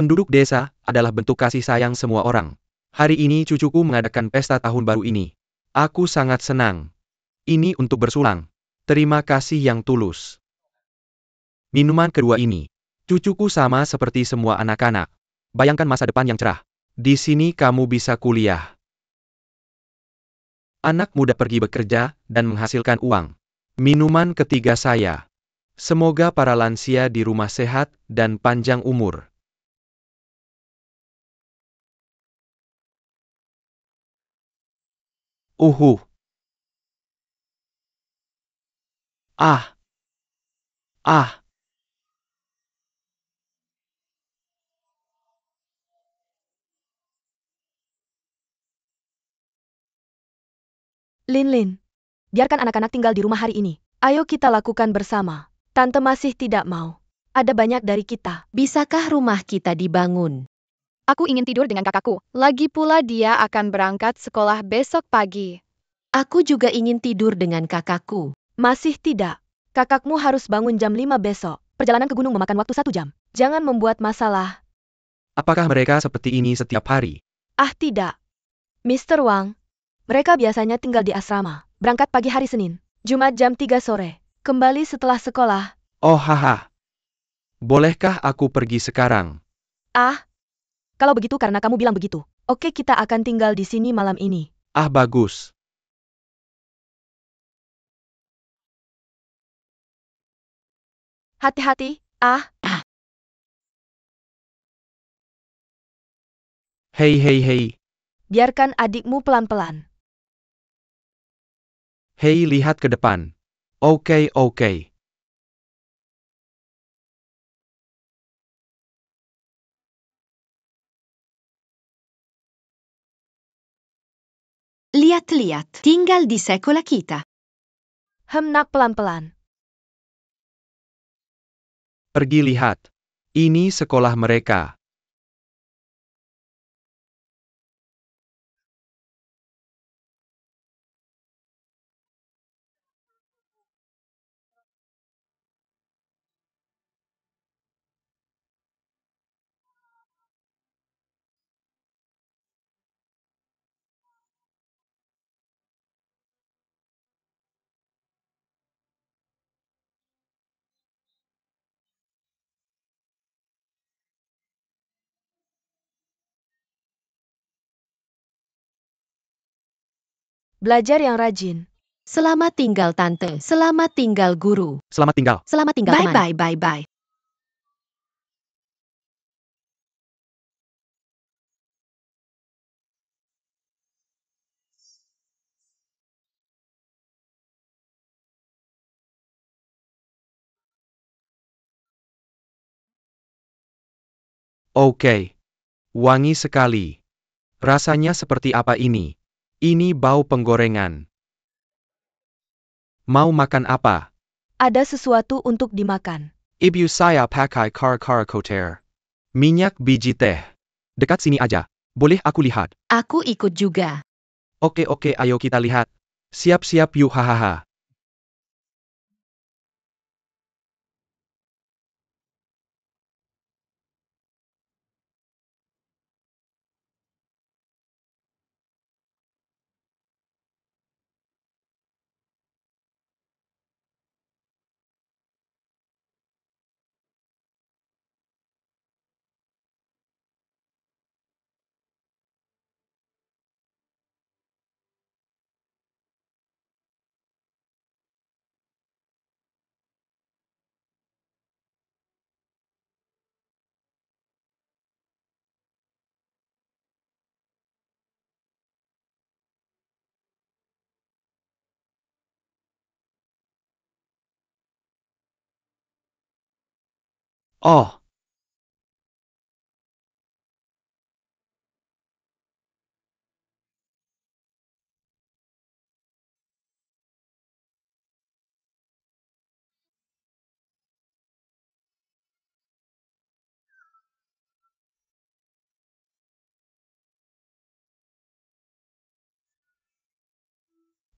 penduduk desa adalah bentuk kasih sayang semua orang. Hari ini cucuku mengadakan pesta tahun baru ini. Aku sangat senang. Ini untuk bersulang. Terima kasih yang tulus. Minuman kedua ini. Cucuku sama seperti semua anak-anak. Bayangkan masa depan yang cerah. Di sini kamu bisa kuliah. Anak muda pergi bekerja dan menghasilkan uang. Minuman ketiga saya. Semoga para lansia di rumah sehat dan panjang umur. Uhuh. Ah. Ah. Lin, biarkan anak-anak tinggal di rumah hari ini. Ayo kita lakukan bersama. Tante masih tidak mau. Ada banyak dari kita. Bisakah rumah kita dibangun? Aku ingin tidur dengan kakakku. Lagi pula dia akan berangkat sekolah besok pagi. Aku juga ingin tidur dengan kakakku. Masih tidak. Kakakmu harus bangun jam 5 besok. Perjalanan ke gunung memakan waktu 1 jam. Jangan membuat masalah. Apakah mereka seperti ini setiap hari? Ah tidak. Mr. Wang. Mereka biasanya tinggal di asrama. Berangkat pagi hari Senin. Jumat jam 3 sore. Kembali setelah sekolah. Oh haha. Bolehkah aku pergi sekarang? Ah. Kalau begitu karena kamu bilang begitu. Oke, kita akan tinggal di sini malam ini. Ah bagus. Hati-hati. Ah. Hei hei hei. Biarkan adikmu pelan-pelan. Hei lihat ke depan. Oke oke. Lihat-lihat, tinggal di sekolah kita. Nak pelan-pelan. Pergi lihat. Ini sekolah mereka. Belajar yang rajin. Selamat tinggal tante, selamat tinggal guru. Selamat tinggal. Selamat tinggal teman. Bye bye bye bye. Oke. Wangi sekali. Rasanya seperti apa ini? Ini bau penggorengan. Mau makan apa? Ada sesuatu untuk dimakan. Ibu saya pakai kar koter. Minyak biji teh. Dekat sini aja. Boleh aku lihat? Aku ikut juga. Oke oke ayo kita lihat. Siap-siap yuk hahaha. Oh,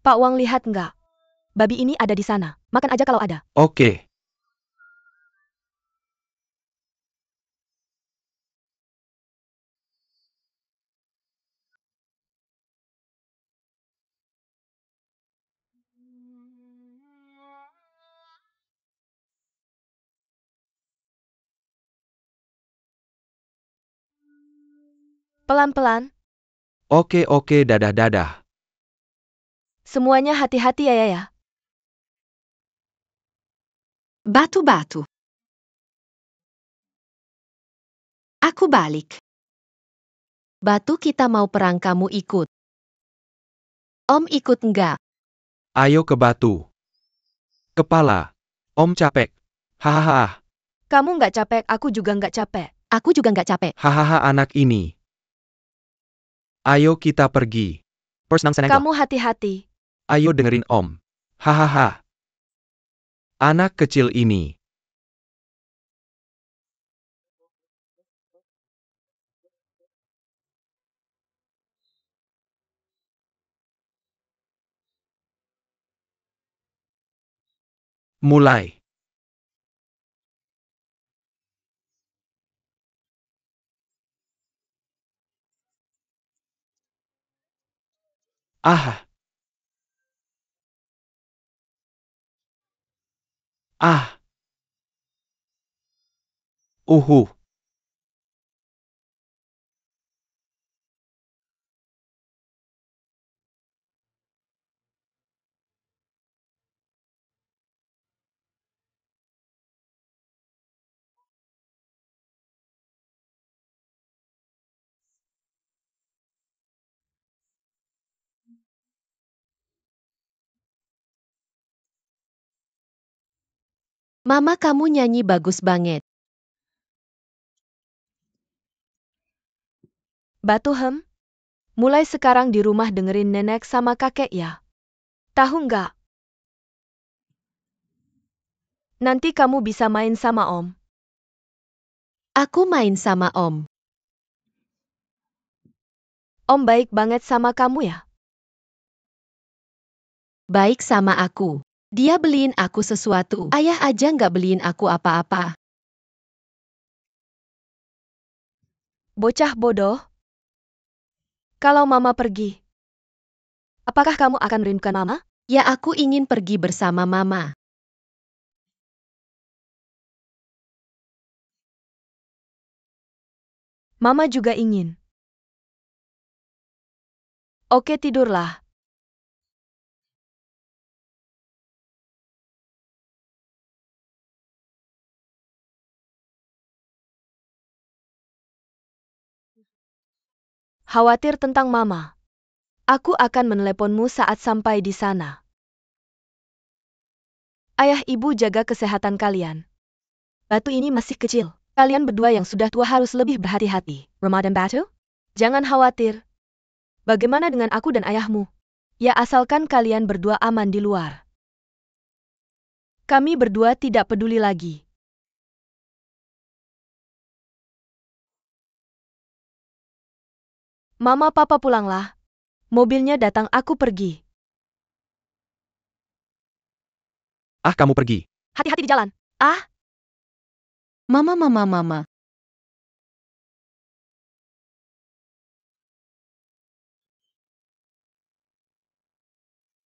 Pak Wang lihat nggak? Babi ini ada di sana. Makan aja kalau ada. oke. Pelan-pelan. Oke oke dadah. Semuanya hati-hati ya. Batu-batu. Aku balik. Batu kita mau perang kamu ikut. Om ikut enggak? Ayo ke batu. Kepala. Om capek. Hahaha. Kamu nggak capek, aku juga nggak capek. Aku juga nggak capek. Hahaha anak ini. Ayo kita pergi. Kamu hati-hati. Ayo dengerin om. Hahaha. Anak kecil ini. Mulai. Ah, ah, uhu. Mama kamu nyanyi bagus banget. Batu mulai sekarang di rumah dengerin nenek sama kakek ya. Tahu nggak? Nanti kamu bisa main sama om. Aku main sama Om. Om baik banget sama kamu ya. Baik sama aku. Dia beliin aku sesuatu. Ayah aja nggak beliin aku apa-apa. Bocah bodoh. Kalau mama pergi, apakah kamu akan merindukan mama? Ya aku ingin pergi bersama Mama. Mama juga ingin. Oke, tidurlah. Khawatir tentang mama. Aku akan meneleponmu saat sampai di sana. Ayah ibu jaga kesehatan kalian. Batu ini masih kecil. Kalian berdua yang sudah tua harus lebih berhati-hati. Ramadan Batu? Jangan khawatir. Bagaimana dengan aku dan ayahmu? Ya asalkan kalian berdua aman di luar. Kami berdua tidak peduli lagi. Mama papa pulanglah. Mobilnya datang aku pergi. Ah, kamu pergi. Hati-hati di jalan. Ah, Mama.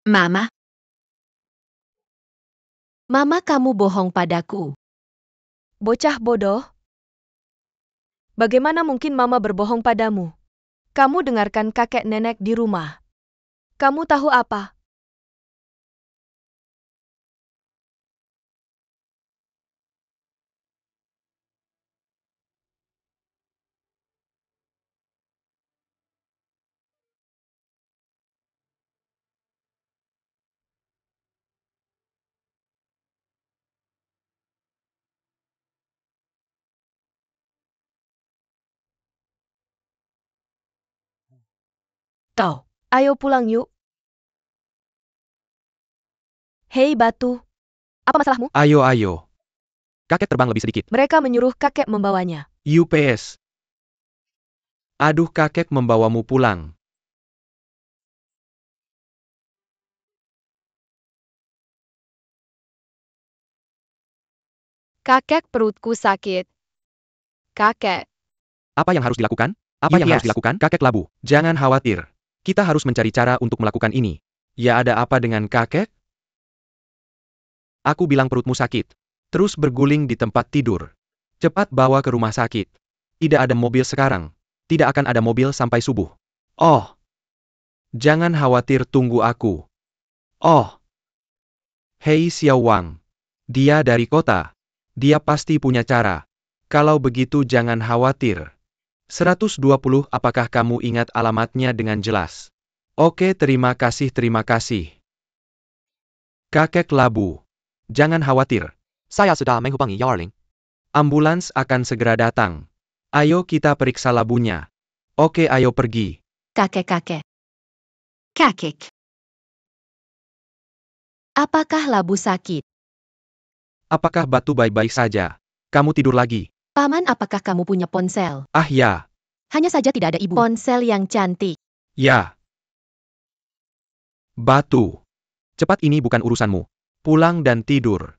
Mama. Mama kamu bohong padaku. bocah bodoh. Bagaimana mungkin mama berbohong padamu? Kamu dengarkan kakek nenek di rumah. Kamu tahu apa? Tahu. Ayo pulang yuk. Hei Batu. Apa masalahmu? Ayo. Kakek terbang lebih sedikit. Mereka menyuruh kakek membawanya. UPS. Aduh, kakek membawamu pulang. Kakek, perutku sakit. Kakek. Apa yang harus dilakukan? Apa yang harus dilakukan? Kakek labu. Jangan khawatir. Kita harus mencari cara untuk melakukan ini. Ya, ada apa dengan kakek? Aku bilang perutmu sakit. Terus berguling di tempat tidur. Cepat bawa ke rumah sakit. Tidak ada mobil sekarang. Tidak akan ada mobil sampai subuh. Oh. Jangan khawatir, tunggu aku. Oh. Hei Xiao Wang. Dia dari kota. Dia pasti punya cara. Kalau begitu jangan khawatir. 120, apakah kamu ingat alamatnya dengan jelas? Oke, terima kasih. Kakek labu. Jangan khawatir. Saya sudah menghubungi 120. Ambulans akan segera datang. Ayo kita periksa labunya. Oke, ayo pergi. Kakek. Apakah labu sakit? Apakah Batu baik-baik saja? Kamu tidur lagi? Paman, apakah kamu punya ponsel? Ah ya, Hanya saja tidak ada ibu. Ponsel yang cantik. ya. Batu. Cepat, ini bukan urusanmu. Pulang dan tidur.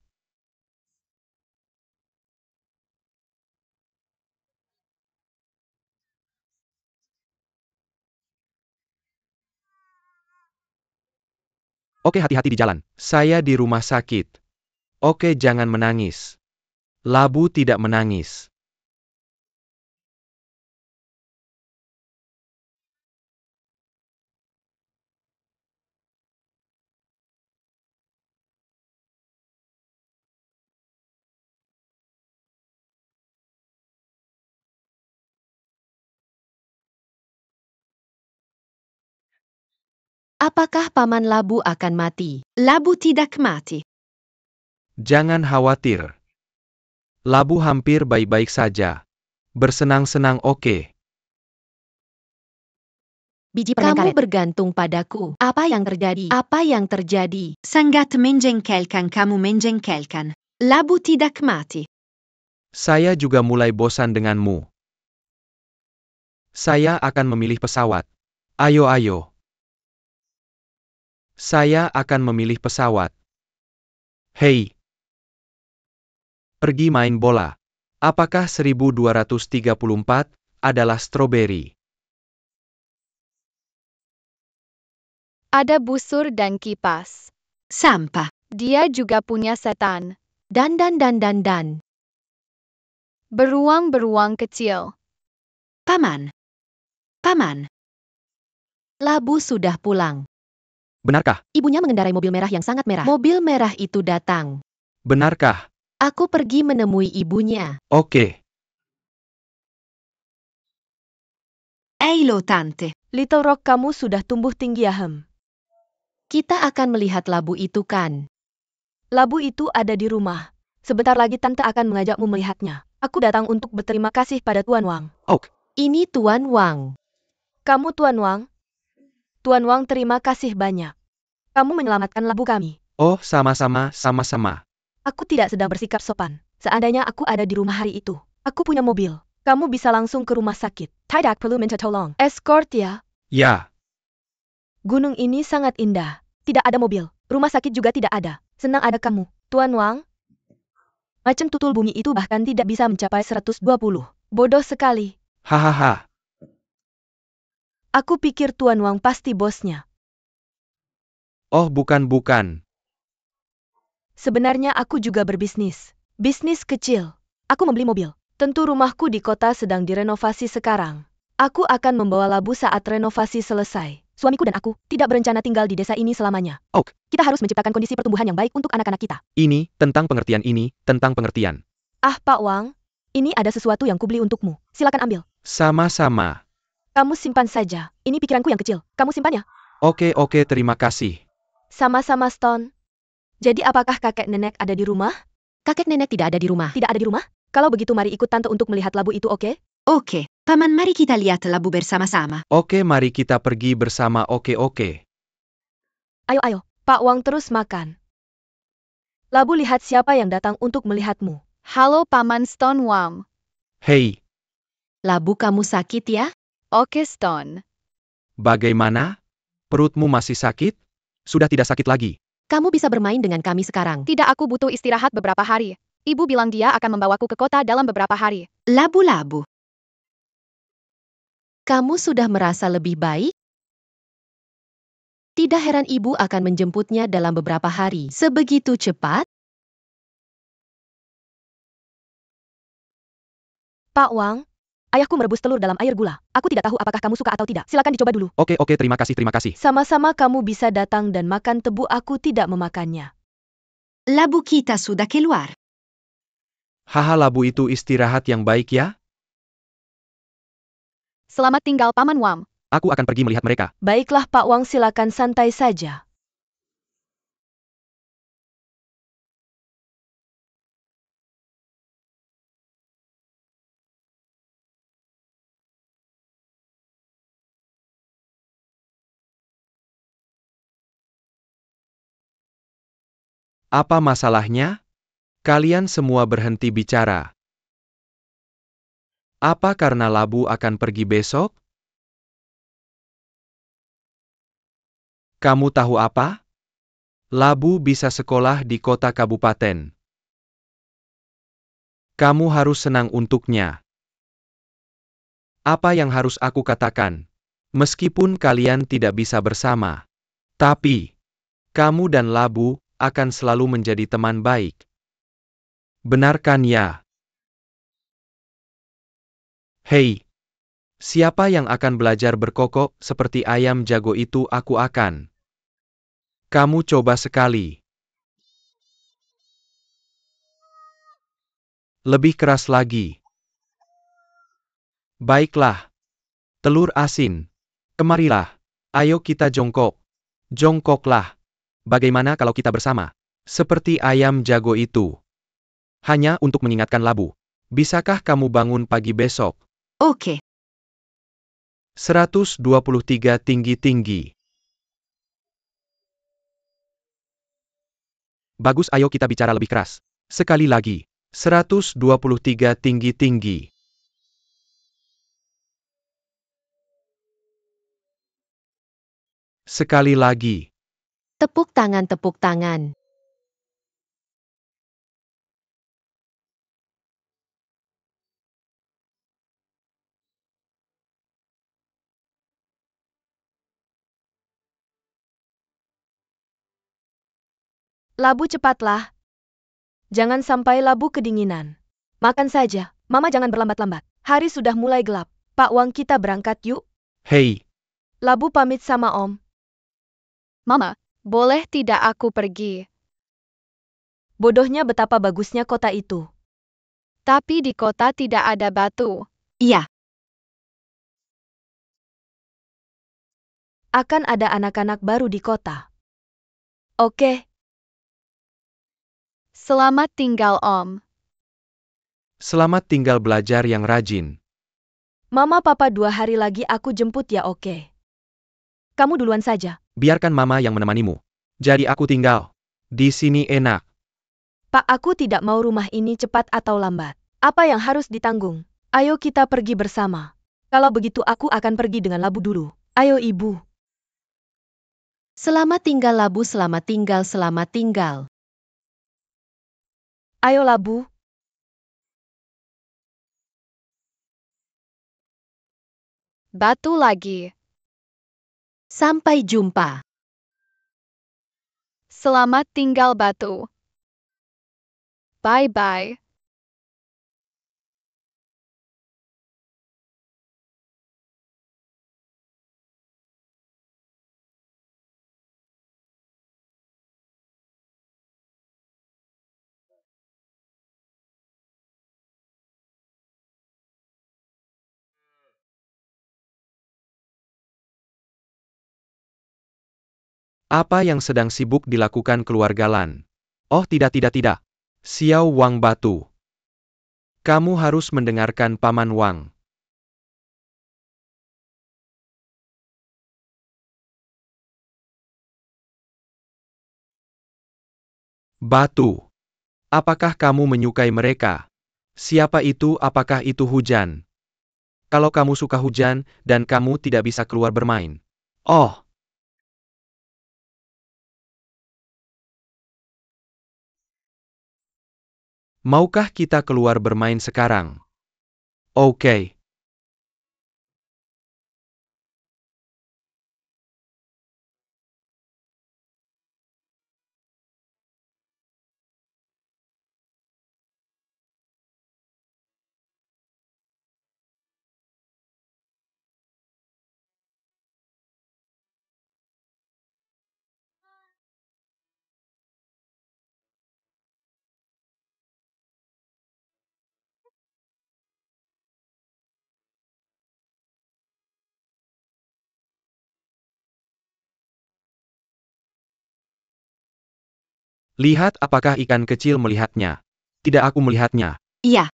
Oke, hati-hati di jalan. Saya di rumah sakit. Oke, jangan menangis. Labu tidak menangis. Apakah Paman Labu akan mati? Labu tidak mati. Jangan khawatir. Labu hampir baik-baik saja. Bersenang-senang oke. Biji permen Kamu karet. bergantung padaku. Apa yang terjadi? Apa yang terjadi? Sangat menjengkelkan, kamu menjengkelkan. Labu tidak mati. Saya juga mulai bosan denganmu. Saya akan memilih pesawat. Ayo. Saya akan memilih pesawat. Hei. Pergi main bola. Apakah 1234 adalah stroberi? Ada busur dan kipas. Sampah. Dia juga punya setan. Dan. Beruang-beruang kecil. Paman. Labu sudah pulang. Benarkah? Ibunya mengendarai mobil merah yang sangat merah. Mobil merah itu datang. Benarkah? Aku pergi menemui ibunya. Oke. Eilo tante. Little Rock, kamu sudah tumbuh tinggi Ahem. Kita akan melihat labu itu kan? Labu itu ada di rumah. Sebentar lagi tante akan mengajakmu melihatnya. Aku datang untuk berterima kasih pada Tuan Wang. Ini Tuan Wang. Kamu Tuan Wang? Tuan Wang, terima kasih banyak. Kamu menyelamatkan labu kami. Oh, sama-sama. Aku tidak sedang bersikap sopan. Seandainya aku ada di rumah hari itu. Aku punya mobil. Kamu bisa langsung ke rumah sakit. Tidak perlu minta tolong. Escort ya. Ya. Gunung ini sangat indah. Tidak ada mobil. Rumah sakit juga tidak ada. Senang ada kamu. Tuan Wang? Macam tutul bumi itu bahkan tidak bisa mencapai 120. Bodoh sekali. Hahaha. Aku pikir Tuan Wang pasti bosnya. Oh, bukan. Sebenarnya aku juga berbisnis. Bisnis kecil. Aku membeli mobil. Tentu rumahku di kota sedang direnovasi sekarang. Aku akan membawa labu saat renovasi selesai. Suamiku dan aku tidak berencana tinggal di desa ini selamanya. Kita harus menciptakan kondisi pertumbuhan yang baik untuk anak-anak kita. Ini tentang pengertian. Ah, Pak Wang. Ini ada sesuatu yang kubeli untukmu. Silakan ambil. Sama-sama. Kamu simpan saja. Ini pikiranku yang kecil. Kamu simpan ya? Oke, terima kasih. Sama-sama, Stone. Jadi apakah kakek nenek ada di rumah? Kakek nenek tidak ada di rumah. Tidak ada di rumah? Kalau begitu mari ikut tante untuk melihat labu itu, oke? Oke, Paman, mari kita lihat labu bersama-sama. Oke, mari kita pergi bersama. Oke. Ayo. Pak Wang terus makan. Labu, lihat siapa yang datang untuk melihatmu. Halo Paman Stone Wang. Hei, Labu, kamu sakit ya? Oke Stone. bagaimana? Perutmu masih sakit? Sudah tidak sakit lagi. Kamu bisa bermain dengan kami sekarang. Tidak, aku butuh istirahat beberapa hari. Ibu bilang dia akan membawaku ke kota dalam beberapa hari. Labu. Kamu sudah merasa lebih baik? Tidak heran ibu akan menjemputnya dalam beberapa hari. Sebegitu cepat? Pak Wang, ayahku merebus telur dalam air gula. Aku tidak tahu apakah kamu suka atau tidak. Silakan dicoba dulu. Oke, terima kasih. Sama-sama, kamu bisa datang dan makan tebu, aku tidak memakannya. Labu kita sudah keluar. Haha, labu itu istirahat yang baik ya? Selamat tinggal Paman Wang. Aku akan pergi melihat mereka. Baiklah Pak Wang, silakan santai saja. Apa masalahnya? Kalian semua berhenti bicara. Apa karena labu akan pergi besok? Kamu tahu apa? Labu bisa sekolah di kota kabupaten. Kamu harus senang untuknya. Apa yang harus aku katakan? Meskipun kalian tidak bisa bersama, tapi Kamu dan labu akan selalu menjadi teman baik. Benar kan ya? Hei, siapa yang akan belajar berkokok seperti ayam jago itu? Aku akan. Kamu coba sekali. Lebih keras lagi. Baiklah. Telur asin. Kemarilah. Ayo kita jongkok. Jongkoklah. Bagaimana kalau kita bersama? Seperti ayam jago itu. Hanya untuk mengingatkan labu. Bisakah kamu bangun pagi besok? Oke. 123 tinggi-tinggi. Bagus, ayo kita bicara lebih keras. Sekali lagi. 123 tinggi-tinggi. Sekali lagi. Tepuk tangan, tepuk tangan. Labu cepatlah. Jangan sampai labu kedinginan. Makan saja, Mama jangan berlambat-lambat. Hari sudah mulai gelap. Pak Wang, kita berangkat yuk. Hei, Labu pamit sama Om. Mama, boleh tidak aku pergi? Bodohnya betapa bagusnya kota itu. Tapi di kota tidak ada batu. Iya, Akan ada anak-anak baru di kota. Oke, Selamat tinggal, Om. selamat tinggal belajar yang rajin. Mama Papa 2 hari lagi aku jemput ya, oke. Kamu duluan saja. Biarkan Mama yang menemanimu. Jadi aku tinggal. Di sini enak. Pak, aku tidak mau rumah ini cepat atau lambat. Apa yang harus ditanggung? Ayo kita pergi bersama. Kalau begitu aku akan pergi dengan labu dulu. Ayo ibu. selamat tinggal labu, selamat tinggal, selamat tinggal. Ayo labu. Batu lagi. Sampai jumpa. Selamat tinggal, batu. Bye-bye. Apa yang sedang sibuk dilakukan keluarga Lan? Oh tidak. Xiao Wang Batu. Kamu harus mendengarkan Paman Wang. Batu. Apakah kamu menyukai mereka? Siapa itu? Apakah itu hujan? Kalau kamu suka hujan, dan kamu tidak bisa keluar bermain. Oh, maukah kita keluar bermain sekarang? Oke. Lihat apakah ikan kecil melihatnya. Tidak, aku melihatnya. Iya,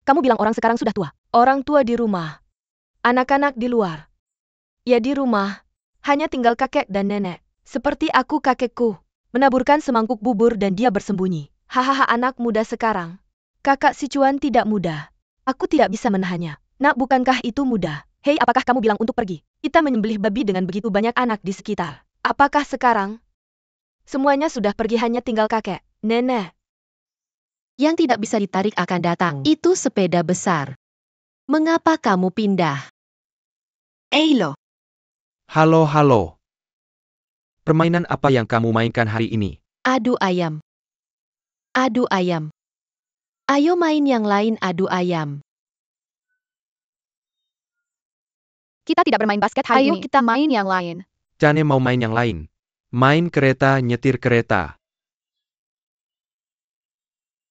Kamu bilang orang sekarang sudah tua. Orang tua di rumah. Anak-anak di luar. Ya di rumah. Hanya tinggal kakek dan nenek. Seperti aku kakekku. Menaburkan semangkuk bubur dan dia bersembunyi. Hahaha, anak muda sekarang. Kakak si Cuan tidak mudah. Aku tidak bisa menahannya. Nak, bukankah itu mudah? Hei, apakah kamu bilang untuk pergi? Kita menyembelih babi dengan begitu banyak anak di sekitar. Apakah sekarang semuanya sudah pergi, hanya tinggal kakek, nenek? Yang tidak bisa ditarik akan datang. Itu sepeda besar. Mengapa kamu pindah? Eilo, Halo, halo. Permainan apa yang kamu mainkan hari ini? adu ayam. Adu ayam. Ayo main yang lain, adu ayam. Kita tidak bermain basket hari Ayo ini. Kita main yang lain. Cane mau main yang lain. Main kereta, nyetir kereta.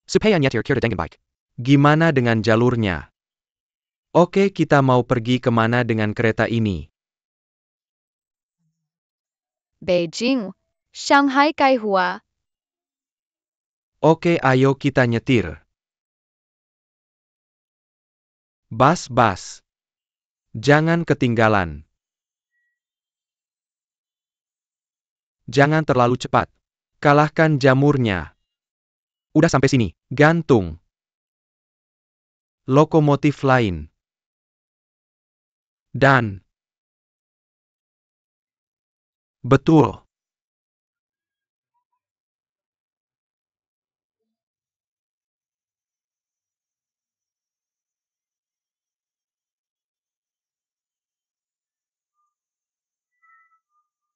Supaya nyetir kereta dengan baik. Gimana dengan jalurnya? Oke, kita mau pergi kemana dengan kereta ini? Beijing, Shanghai, Kaihua. Oke, ayo kita nyetir. Bas, bas. Jangan ketinggalan. Jangan terlalu cepat. Kalahkan jamurnya. Udah sampai sini. Gantung. Lokomotif lain. Dan. Betul.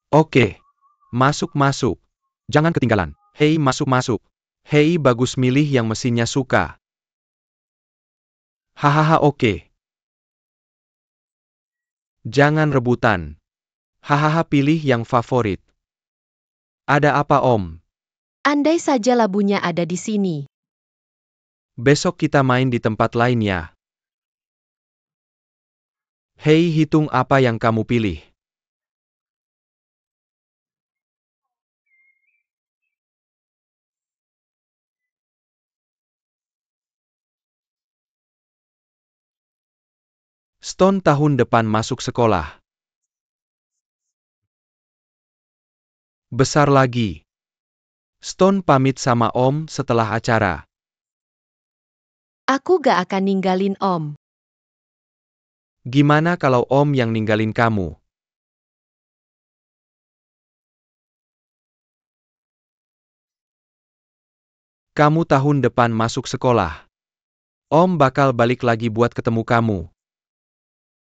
Oke. Masuk, masuk. Jangan ketinggalan. Hei, masuk, masuk. Hei, bagus, milih yang mesinnya suka. Hahaha, oke. Jangan rebutan. Hahaha, pilih yang favorit. Ada apa, Om? Andai saja labunya ada di sini. Besok kita main di tempat lain ya. Hei, hitung apa yang kamu pilih. Stone tahun depan masuk sekolah. Besar lagi. Stone pamit sama Om setelah acara. Aku gak akan ninggalin Om. Gimana kalau Om yang ninggalin kamu? Kamu tahun depan masuk sekolah. Om bakal balik lagi buat ketemu kamu.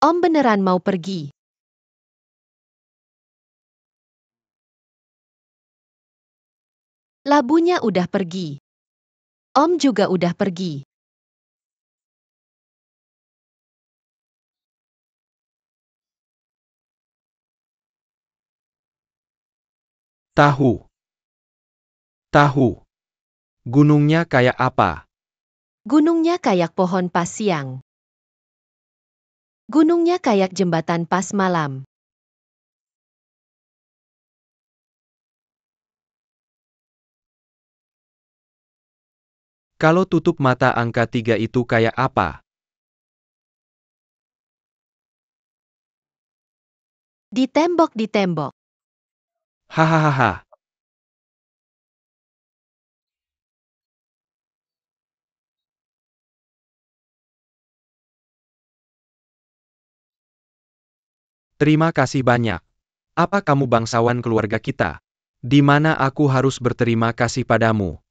Om beneran mau pergi. Labunya udah pergi. Om juga udah pergi. Tahu. Tahu. Gunungnya kayak apa? Gunungnya kayak pohon pas siang. Gunungnya kayak jembatan pas malam. Kalau tutup mata angka 3 itu kayak apa? Di tembok. Hahaha. Terima kasih banyak. Apa kamu bangsawan keluarga kita? Di mana aku harus berterima kasih padamu?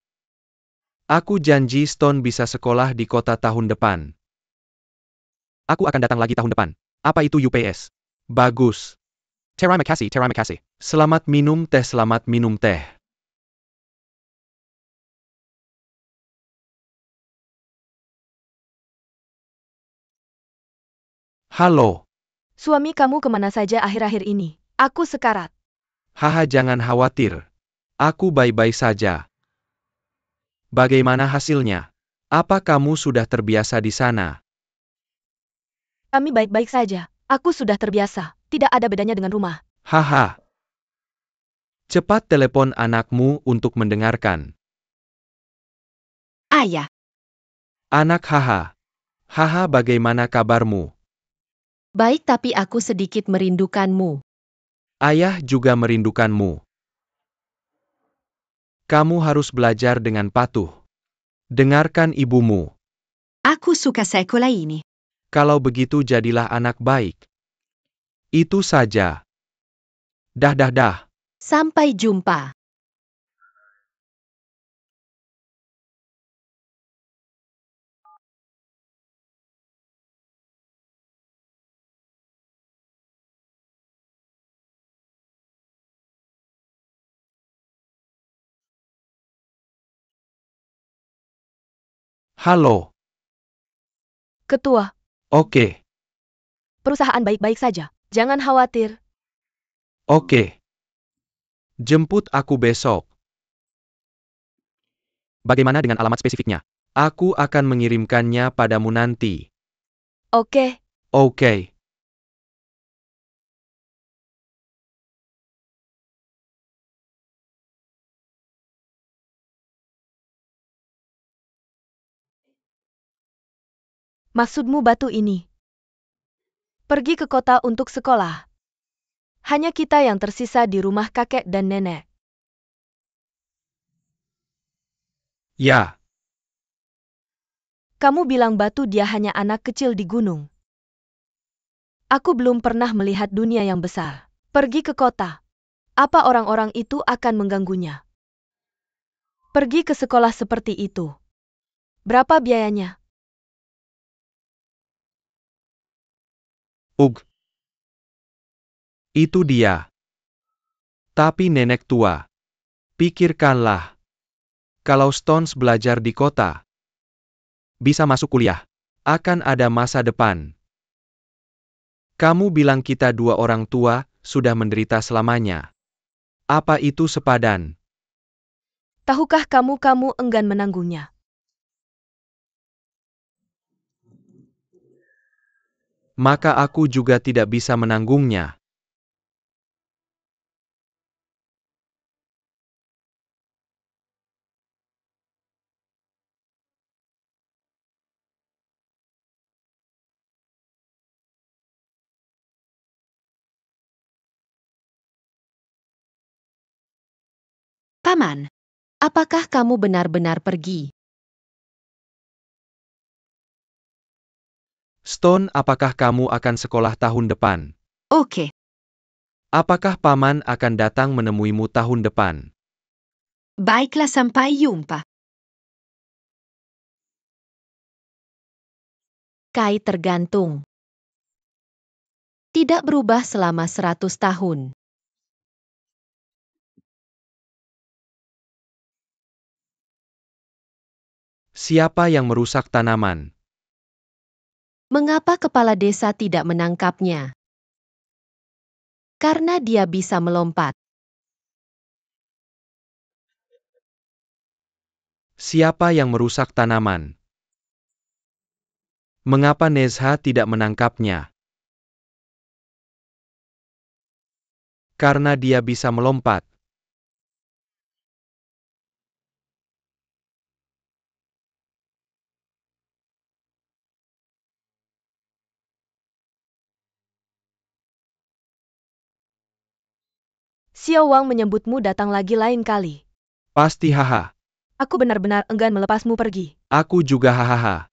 Aku janji Stone bisa sekolah di kota tahun depan. Aku akan datang lagi tahun depan. Apa itu UPS? Bagus. Terima kasih, terima kasih. Selamat minum teh, selamat minum teh. Halo. Suami kamu kemana saja akhir-akhir ini? Aku sekarat. Haha, jangan khawatir. Aku baik-baik saja. Bagaimana hasilnya? Apa kamu sudah terbiasa di sana? Kami baik-baik saja. Aku sudah terbiasa. Tidak ada bedanya dengan rumah. Haha. Cepat telepon anakmu untuk mendengarkan. Ayah, Anak, haha. Haha, bagaimana kabarmu? baik tapi aku sedikit merindukanmu. Ayah juga merindukanmu. Kamu harus belajar dengan patuh. Dengarkan ibumu. Aku suka sekolah ini. Kalau begitu jadilah anak baik. Itu saja. Dah. Sampai jumpa. Halo. Ketua, Oke. perusahaan baik-baik saja. Jangan khawatir. Oke. Jemput aku besok. Bagaimana dengan alamat spesifiknya? Aku akan mengirimkannya padamu nanti. Oke. Oke. Maksudmu batu ini? Pergi ke kota untuk sekolah. Hanya kita yang tersisa di rumah kakek dan nenek. Ya. Kamu bilang batu dia hanya anak kecil di gunung. Aku belum pernah melihat dunia yang besar. Pergi ke kota. Apa orang-orang itu akan mengganggunya? Pergi ke sekolah seperti itu. Berapa biayanya? Ugh. Itu dia. Tapi nenek tua. Pikirkanlah. Kalau Stones belajar di kota, bisa masuk kuliah, akan ada masa depan. Kamu bilang kita dua orang tua, sudah menderita selamanya. Apa itu sepadan? Tahukah kamu enggan menanggungnya? Maka aku juga tidak bisa menanggungnya. Paman, apakah kamu benar-benar pergi? Stone, apakah kamu akan sekolah tahun depan? Oke. Apakah paman akan datang menemuimu tahun depan? Baiklah, sampai jumpa. Kai tergantung. Tidak berubah selama 100 tahun. Siapa yang merusak tanaman? Mengapa kepala desa tidak menangkapnya? Karena dia bisa melompat. Siapa yang merusak tanaman? Mengapa Nezha tidak menangkapnya? Karena dia bisa melompat. Xiao Wang menyebutmu datang lagi lain kali. Pasti haha. Aku benar-benar enggan melepasmu pergi. Aku juga hahaha.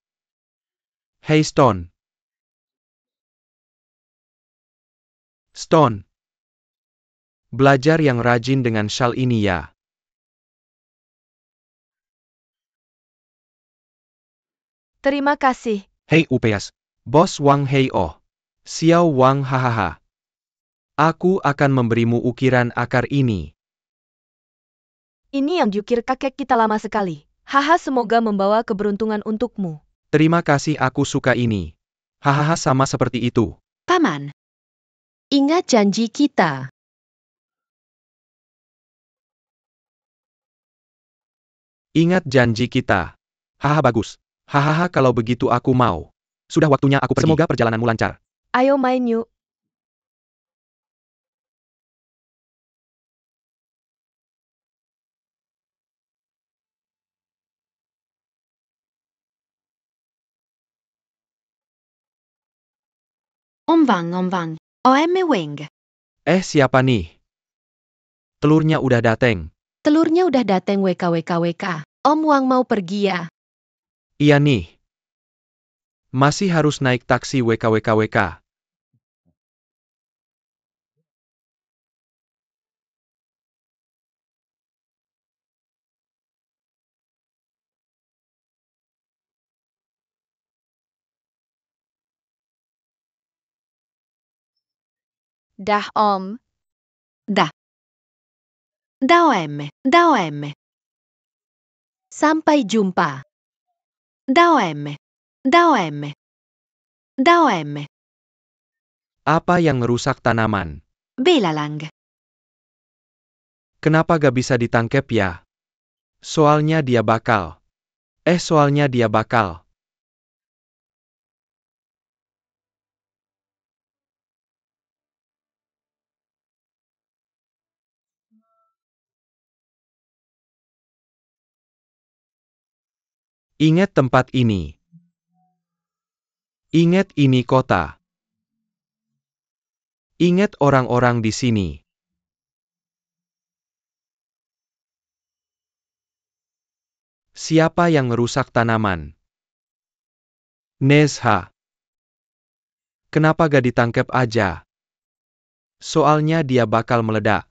Hey Stone. Stone. Belajar yang rajin dengan shawl ini ya. Terima kasih. Hey UPS. Bos Wang hey oh. Xiao Wang hahaha. Aku akan memberimu ukiran akar ini. Ini yang diukir kakek kita lama sekali. Haha, semoga membawa keberuntungan untukmu. Terima kasih, aku suka ini. Hahaha, sama seperti itu. Paman, ingat janji kita. Ingat janji kita. Hahaha, bagus. Hahaha, kalau begitu aku mau. Sudah waktunya aku pergi. Semoga perjalananmu lancar. Ayo main yuk. Om Wang. OM Weng. Siapa nih? Telurnya udah dateng. Telurnya udah dateng WK. Om Wang mau pergi ya? Iya nih. Masih harus naik taksi WKWKWK. Dah Om. Da. Da OM, da OM. Sampai jumpa. Da OM, da OM. Da OM. Apa yang merusak tanaman? Belalang. Kenapa gak bisa ditangkap ya? Soalnya dia bakal. Soalnya dia bakal. Ingat tempat ini. Ingat ini kota. Ingat orang-orang di sini. Siapa yang merusak tanaman? Nezha. Kenapa gak ditangkap aja? Soalnya dia bakal meledak.